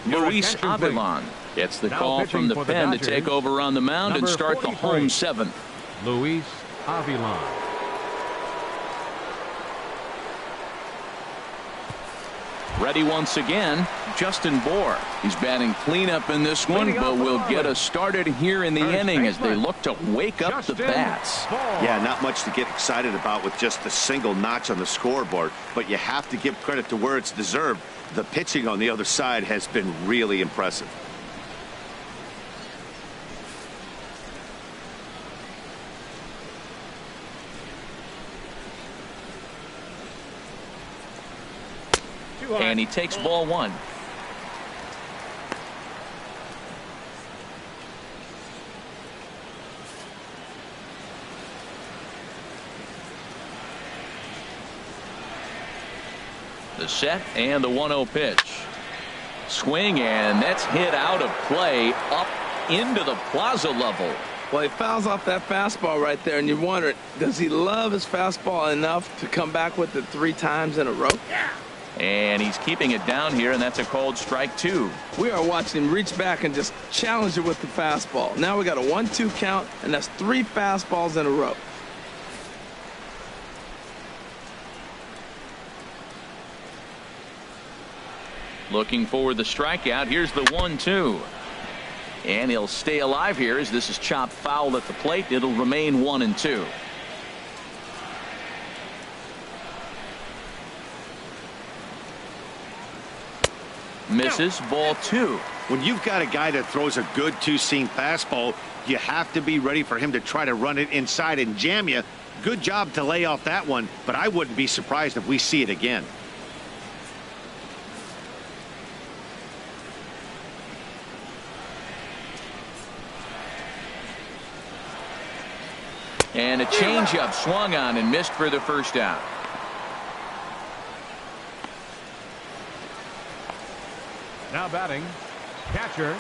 Luis Avilan gets the call from the pen to take over on the mound and start the home 7th. Luis Avilan. Ready once again, Justin Bour. He's batting cleanup in this one, but will get us started here in the inning as they look to wake up the bats. Yeah, not much to get excited about with just a single notch on the scoreboard, but you have to give credit to where it's deserved. The pitching on the other side has been really impressive. And he takes ball one. The set and the 1-0 pitch. Swing, and that's hit out of play up into the plaza level. Well, he fouls off that fastball right there, and you wonder, does he love his fastball enough to come back with it 3 times in a row? And he's keeping it down here, and that's a called strike 2. We are watching him reach back and just challenge it with the fastball. Now we got a 1-2 count, and that's 3 fastballs in a row. Looking for the strikeout. Here's the 1-2. And he'll stay alive here as this is chopped foul at the plate. It'll remain 1-2. Misses, ball 2. When you've got a guy that throws a good two-seam fastball, you have to be ready for him to try to run it inside and jam you. Good job to lay off that one, but I wouldn't be surprised if we see it again. And a changeup swung on and missed for the first out. Now batting, catcher,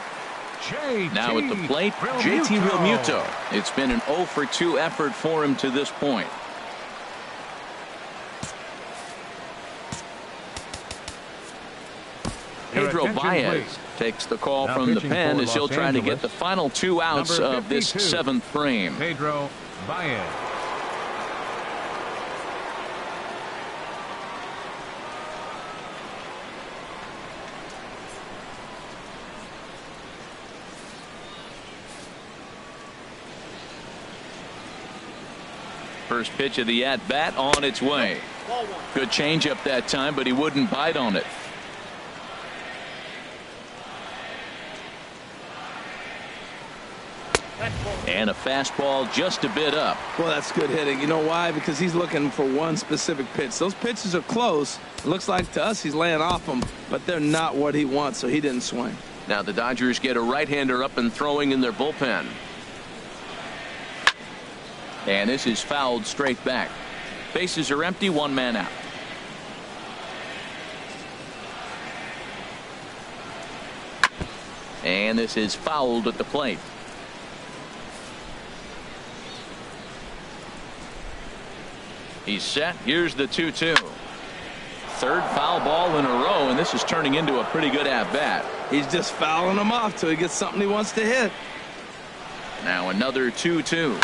JT. Now at the plate, JT Realmuto. It's been an 0 for 2 effort for him to this point. Pedro Baez takes the call from the pen as he'll try to get the final 2 outs of this 7th frame. Pedro Baez. First pitch of the at-bat on its way. Good changeup that time, but he wouldn't bite on it. And a fastball just a bit up. Well, that's good hitting. You know why? Because he's looking for one specific pitch. Those pitches are close. It looks like to us he's laying off them, but they're not what he wants, so he didn't swing. Now the Dodgers get a right-hander up and throwing in their bullpen. And this is fouled straight back. Bases are empty, 1 man out. And this is fouled at the plate. He's set. Here's the 2-2. Third foul ball in a row, and this is turning into a pretty good at-bat. He's just fouling them off till he gets something he wants to hit. Now another 2-2.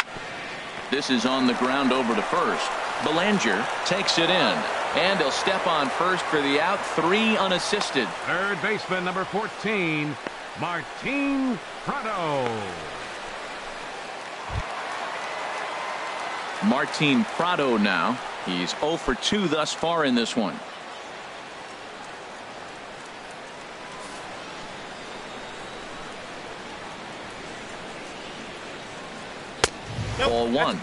This is on the ground over to first. Belanger takes it in, and he'll step on first for the out. 3 unassisted. Third baseman number 14, Martin Prado. Martin Prado now. He's 0 for 2 thus far in this one. Ball 1.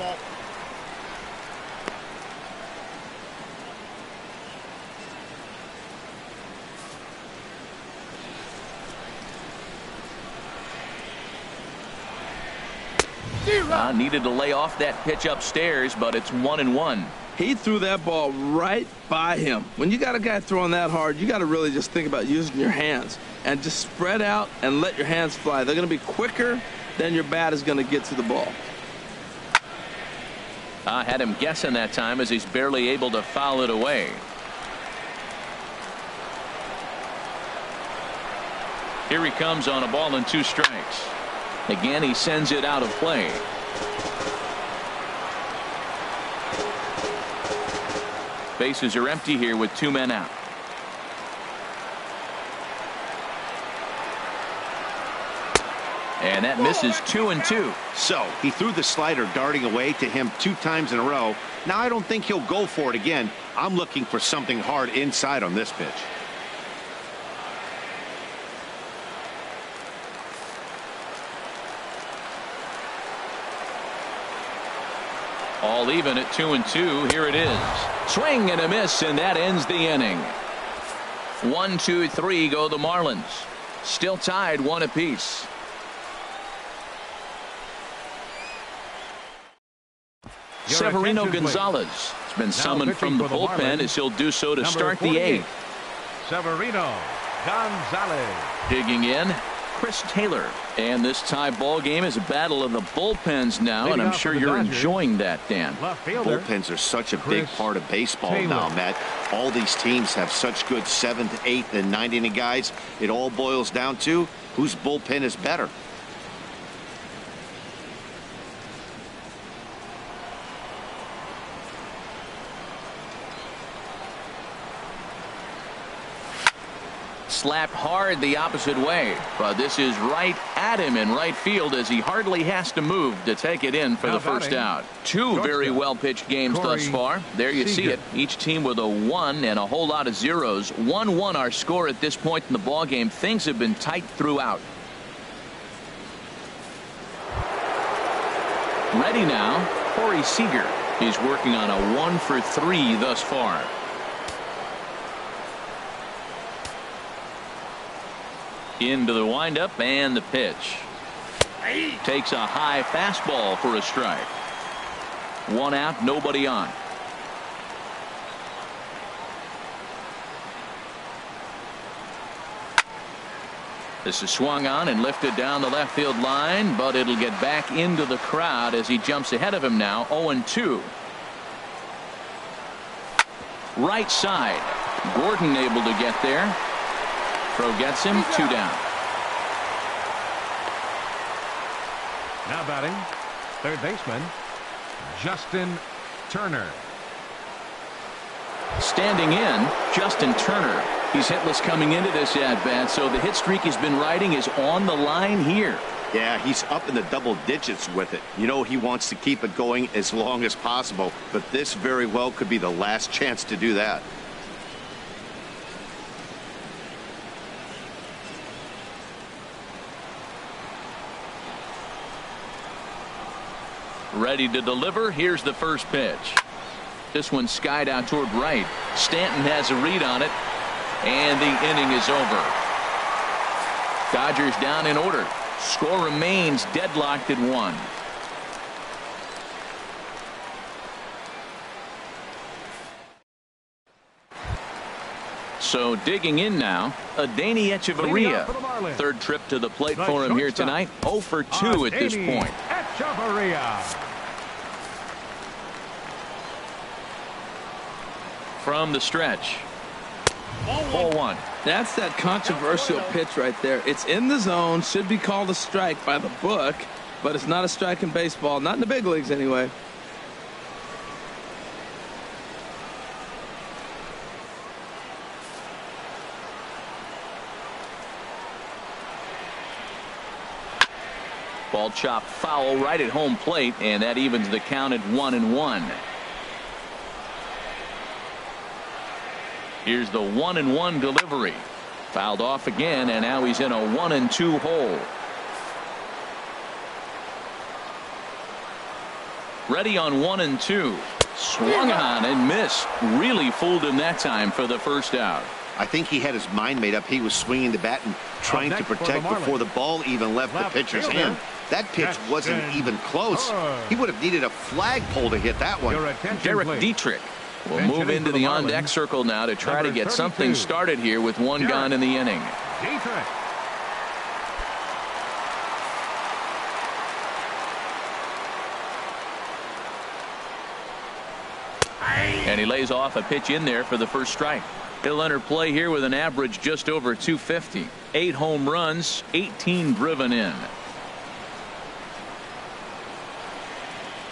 Needed to lay off that pitch upstairs, but it's 1-1. He threw that ball right by him. When you got a guy throwing that hard, you got to really just think about using your hands and just spread out and let your hands fly. They're going to be quicker than your bat is going to get to the ball. Had him guessing that time as he's barely able to foul it away. Here he comes on a ball and 2 strikes. Again, he sends it out of play. Bases are empty here with 2 men out. And that misses 2-2. So he threw the slider darting away to him 2 times in a row. Now I don't think he'll go for it again. I'm looking for something hard inside on this pitch. All even at 2-2. Here it is. Swing and a miss, and that ends the inning. 1, 2, 3 go the Marlins. Still tied 1 apiece. Severino Gonzalez has been summoned from the bullpen as he'll do so to start the 8th. Severino Gonzalez. Digging in, Chris Taylor. And this tie ball game is a battle of the bullpens now, and I'm sure you're enjoying that, Dan. Bullpens are such a big part of baseball now, Matt. All these teams have such good 7th, 8th, and 9th inning guys. It all boils down to whose bullpen is better. Slapped hard the opposite way, but this is right at him in right field as he hardly has to move to take it in for the first out. 2 very well pitched games thus far. There you see it. Each team with a 1 and a whole lot of zeros. 1-1 our score at this point in the ball game. Things have been tight throughout. Ready now, Corey Seager. He's working on a 1 for 3 thus far. Into the windup and the pitch. Takes a high fastball for a strike. 1 out, nobody on. This is swung on and lifted down the left field line, but it'll get back into the crowd as he jumps ahead of him now. 0-2. Right side. Gordon able to get there. Throw gets him. 2 down. Now batting, third baseman Justin Turner. Standing in, Justin Turner. He's hitless coming into this at bat, so the hit streak he's been riding is on the line here. Yeah, he's up in the double digits with it. You know, he wants to keep it going as long as possible, but this very well could be the last chance to do that. Ready to deliver. Here's the first pitch. This one skied out toward right. Stanton has a read on it, and the inning is over. Dodgers down in order. Score remains deadlocked at 1. So digging in now, Adeiny Echeverria. Third trip to the plate for him here tonight. 0 for 2 at this point. From the stretch. 0-1. That's that controversial pitch right there. It's in the zone, should be called a strike by the book, but it's not a strike in baseball, not in the big leagues anyway. Ball chopped foul right at home plate, and that evens the count at 1-1. Here's the 1-1 delivery. Fouled off again, and now he's in a 1-2 hole. Ready on 1-2. Swung on and missed. Really fooled him that time for the first out. I think he had his mind made up. He was swinging the bat and trying to protect before the ball even left the pitcher's hand. That pitch wasn't even close. He would have needed a flagpole to hit that one. Derek Dietrich will move into the on-deck circle now to try to get something started here with 1 gone in the inning. And he lays off a pitch in there for the first strike. He'll enter play here with an average just over 250. 8 home runs, 18 driven in.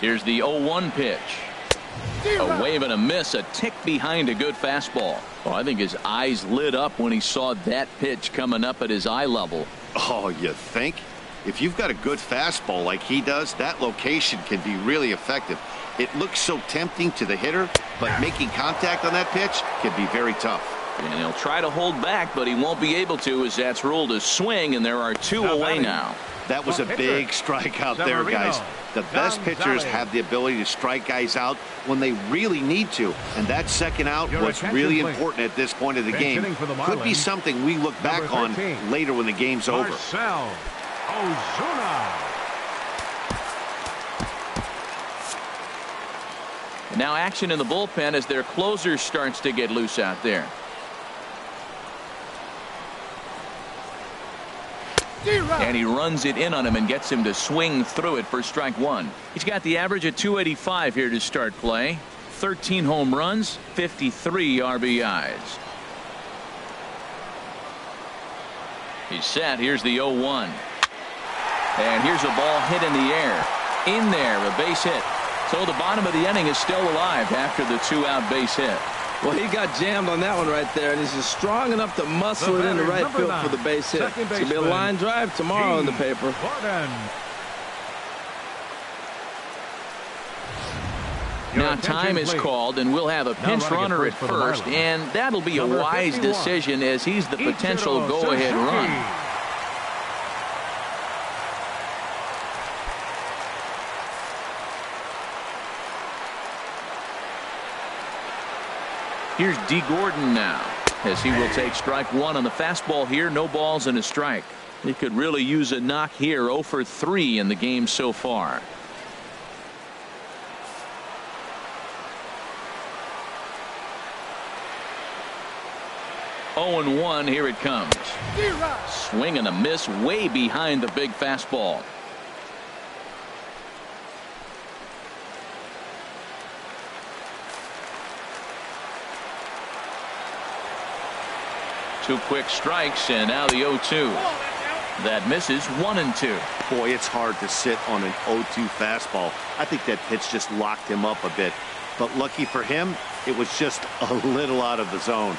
Here's the 0-1 pitch. A wave and a miss, a tick behind a good fastball. Oh, I think his eyes lit up when he saw that pitch coming up at his eye level. Oh, you think? If you've got a good fastball like he does, that location can be really effective. It looks so tempting to the hitter, but making contact on that pitch can be very tough. And he'll try to hold back, but he won't be able to, as that's ruled a swing, and there are two away now. That was a big strikeout there, guys. The best pitchers have the ability to strike guys out when they really need to, and that second out was really important at this point of the game. Could be something we look back on later when the game's over. And now action in the bullpen as their closer starts to get loose out there. And he runs it in on him and gets him to swing through it for strike one. He's got the average at 285 here to start play. 13 home runs, 53 RBIs. He's set. Here's the 0-1. And here's a ball hit in the air. In there, a base hit. So the bottom of the inning is still alive after the two-out base hit. Well, he got jammed on that one right there, and he's just strong enough to muscle it into right field for the base hit. It's going to be a line drive tomorrow in the paper. Now time is called, and we'll have a pinch runner at first, and that'll be a wise decision as he's the potential go-ahead run. Here's D. Gordon now, as he will take strike one on the fastball here. No balls and a strike. He could really use a knock here. 0 for 3 in the game so far. Oh and 1. Here it comes. Swing and a miss way behind the big fastball. Two quick strikes, and now the 0-2. That misses. 1 and 2. Boy, it's hard to sit on an 0-2 fastball. I think that pitch just locked him up a bit. But lucky for him, it was just a little out of the zone.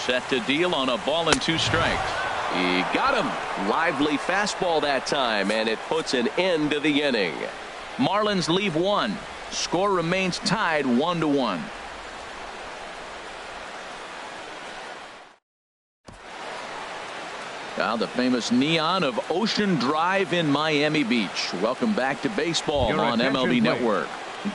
Set to deal on a ball and 2 strikes. He got him. Lively fastball that time, and it puts an end to the inning. Marlins leave 1. Score remains tied 1-1. Now the famous neon of Ocean Drive in Miami Beach. Welcome back to baseball on MLB Network.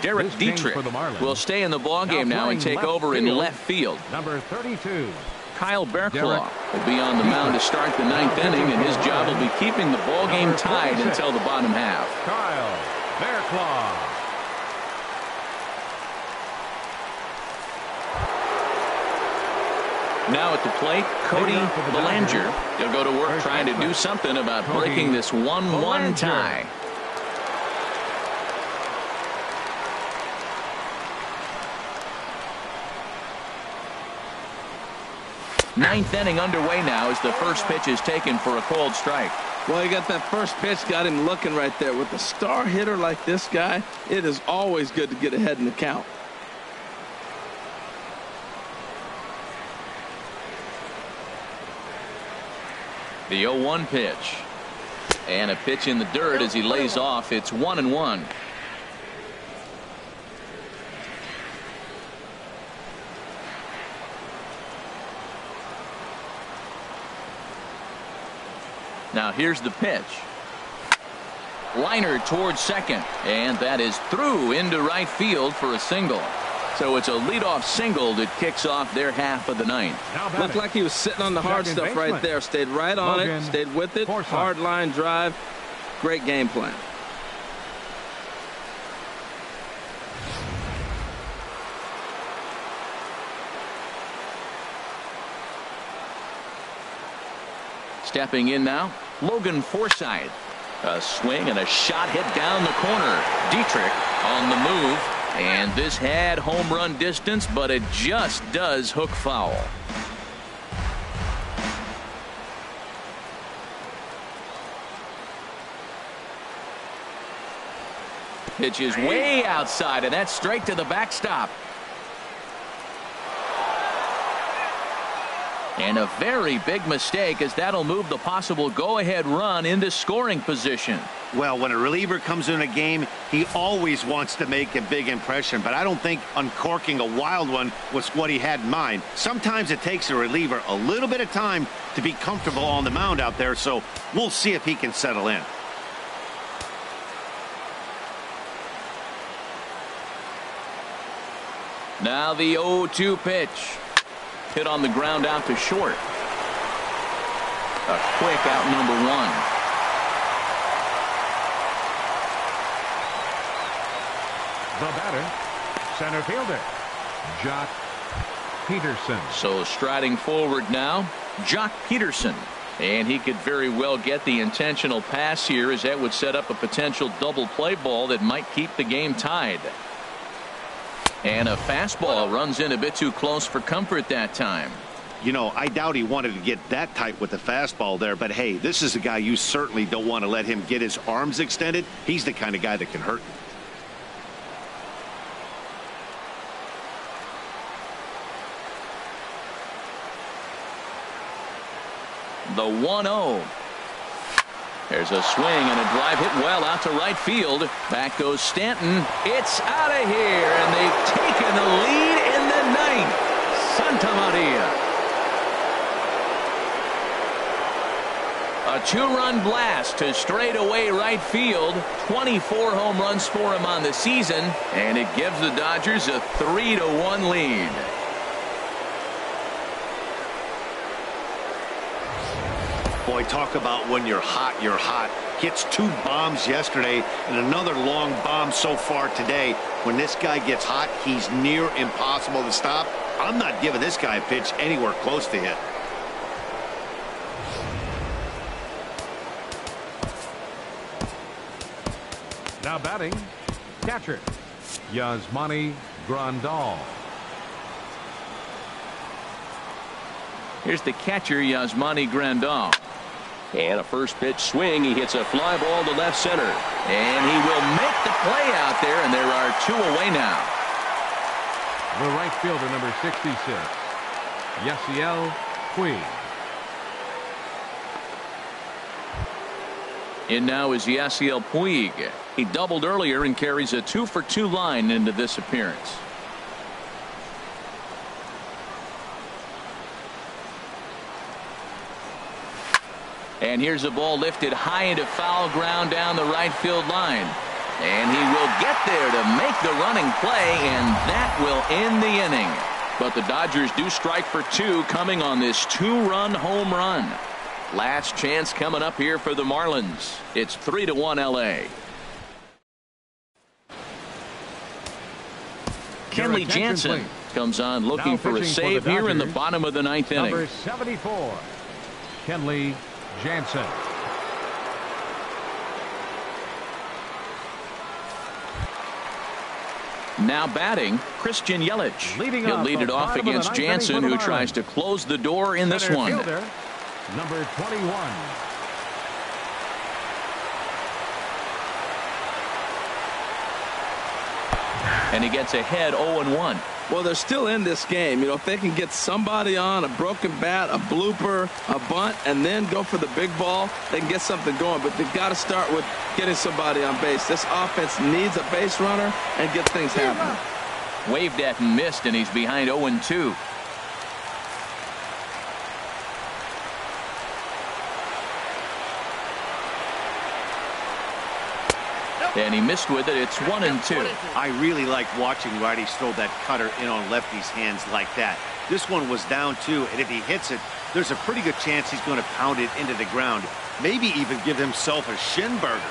Derek Dietrich will stay in the ballgame now and take over in left field. Number 32. Kyle Bearclaw will be on the mound to start the 9th inning, and his job will be keeping the ballgame tied until the bottom half. Kyle Bearclaw. Now at the plate, Cody Bellinger. He'll go to work trying to do something about breaking this 1-1 tie. Ninth inning underway now as the first pitch is taken for a called strike. Well, he got that first pitch, got him looking right there. With a star hitter like this guy, it is always good to get ahead in the count. The 0-1 pitch. And a pitch in the dirt as he lays off. It's 1-1. Now here's the pitch. Liner towards second, and that is through into right field for a single. So it's a leadoff single that kicks off their half of the 9th. Looked like he was sitting on the hard stuff right there. Stayed right on it, stayed with it. Hard line drive. Great game plan. Stepping in now, Logan Forsythe. A swing and a shot hit down the corner. Dietrich on the move. And this had home run distance, but it just does hook foul. Pitch is way outside, and that's straight to the backstop. And a very big mistake, as that'll move the possible go-ahead run into scoring position. Well, when a reliever comes in a game, he always wants to make a big impression, but I don't think uncorking a wild one was what he had in mind. Sometimes it takes a reliever a little bit of time to be comfortable on the mound out there, so we'll see if he can settle in. Now the 0-2 pitch. Hit on the ground out to short. A quick out number one. The batter, center fielder, Jock Peterson. So striding forward now, Jock Peterson. And he could very well get the intentional pass here, as that would set up a potential double play ball that might keep the game tied. And a fastball runs in a bit too close for comfort that time. You know, I doubt he wanted to get that tight with the fastball there, but hey, this is a guy you certainly don't want to let him get his arms extended. He's the kind of guy that can hurt you. The 1-0. There's a swing and a drive hit well out to right field. Back goes Stanton. It's out of here, and they've taken the lead in the ninth. Santa Maria. A two-run blast to straightaway right field. 24 home runs for him on the season, and it gives the Dodgers a 3-1 lead. Boy, talk about when you're hot, you're hot. Hits 2 bombs yesterday and another long bomb so far today. When this guy gets hot, he's near impossible to stop. I'm not giving this guy a pitch anywhere close to hit. Now batting, catcher, Yasmani Grandal. Here's the catcher, Yasmani Grandal. And a first pitch swing. He hits a fly ball to left center. And he will make the play out there, and there are 2 away now. The right fielder, number 66, Yasiel Puig. In now is Yasiel Puig. He doubled earlier and carries a 2-for-2 line into this appearance. And here's a ball lifted high into foul ground down the right field line. And he will get there to make the running play, and that will end the inning. But the Dodgers do strike for 2 coming on this 2-run home run. Last chance coming up here for the Marlins. It's 3-1 LA. Kenley Jansen comes on looking for a save here in the bottom of the 9th inning. Number 74, Kenley Jansen. Now batting, Christian Yelich. He'll lead it off against Jansen, who tries to close the door in this one. Fielder, number 21. And he gets ahead 0-1. Well, they're still in this game. You know, if they can get somebody on, a broken bat, a blooper, a bunt, and then go for the big ball, they can get something going. But they've got to start with getting somebody on base. This offense needs a base runner and get things happening. Waved at and missed, and he's behind 0-2. And he missed with it. It's 1-2. I really like watching righties throw that cutter in on lefties' hands like that. This one was down 2, and if he hits it, there's a pretty good chance he's going to pound it into the ground. Maybe even give himself a shin burger.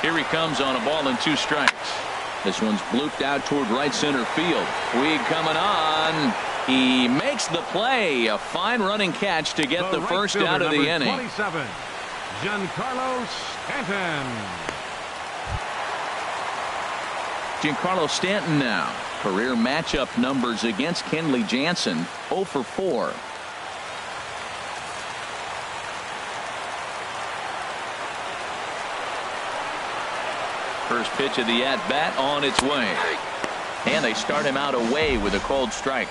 Here he comes on a ball and 2 strikes. This one's blooped out toward right center field. Puig coming on. He makes the play. A fine running catch to get the first out of the inning. 27, Giancarlo Stanton. Giancarlo Stanton now. Career matchup numbers against Kenley Jansen, 0 for 4. First pitch of the at-bat on its way. And they start him out away with a called strike.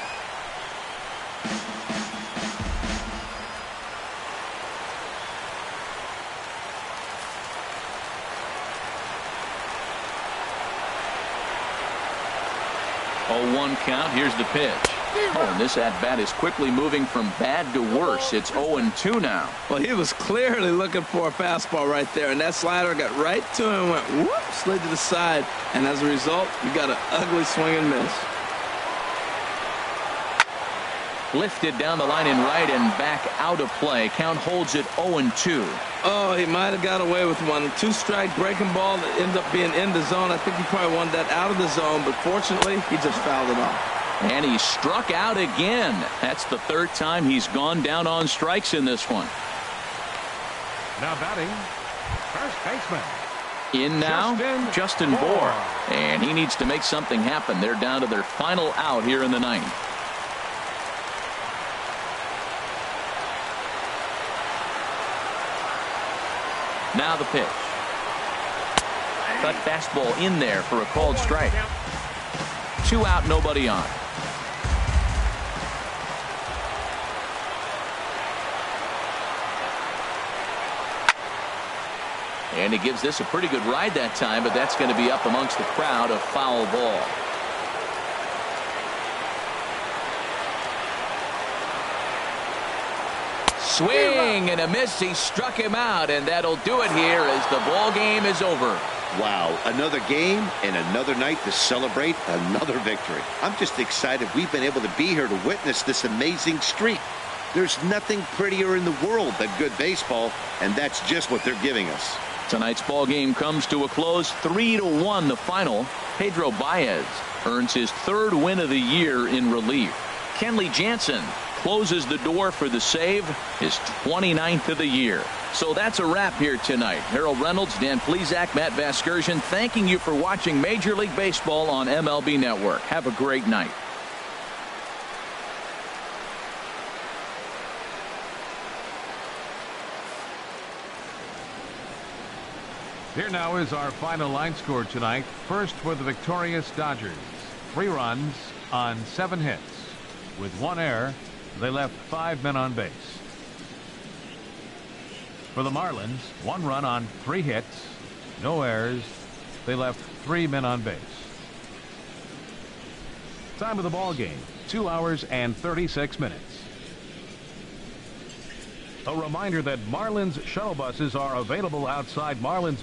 Oh, 1 count. Here's the pitch. Oh, and this at-bat is quickly moving from bad to worse. It's 0-2 now. Well, he was clearly looking for a fastball right there, and that slider got right to him and went whoop, slid to the side, and as a result, you got an ugly swing and miss. Lifted down the line in right and back out of play. Count holds it 0-2. Oh, he might have got away with one. 2-strike breaking ball that ended up being in the zone. I think he probably wanted that out of the zone, but fortunately, he just fouled it off. And he struck out again. That's the 3rd time he's gone down on strikes in this one. Now batting, first baseman. In now, Justin Bohr. And he needs to make something happen. They're down to their final out here in the 9th. Now the pitch. Cut fastball in there for a called strike. 2 out, nobody on. And he gives this a pretty good ride that time, but that's going to be up amongst the crowd. A foul ball. Swing and a miss. He struck him out, and that'll do it here as the ball game is over. Wow, another game and another night to celebrate another victory. I'm just excited we've been able to be here to witness this amazing streak. There's nothing prettier in the world than good baseball, and that's just what they're giving us. Tonight's ball game comes to a close, 3-1 the final. Pedro Baez earns his 3rd win of the year in relief. Kenley Jansen closes the door for the save, his 29th of the year. So that's a wrap here tonight. Harold Reynolds, Dan Plesac, Matt Vasgersian, thanking you for watching Major League Baseball on MLB Network. Have a great night. Here now is our final line score tonight. First for the victorious Dodgers. 3 runs on 7 hits. With 1 error, they left 5 men on base. For the Marlins, 1 run on 3 hits, no errors. They left 3 men on base. Time of the ball game, 2 hours and 36 minutes. A reminder that Marlins shuttle buses are available outside Marlins.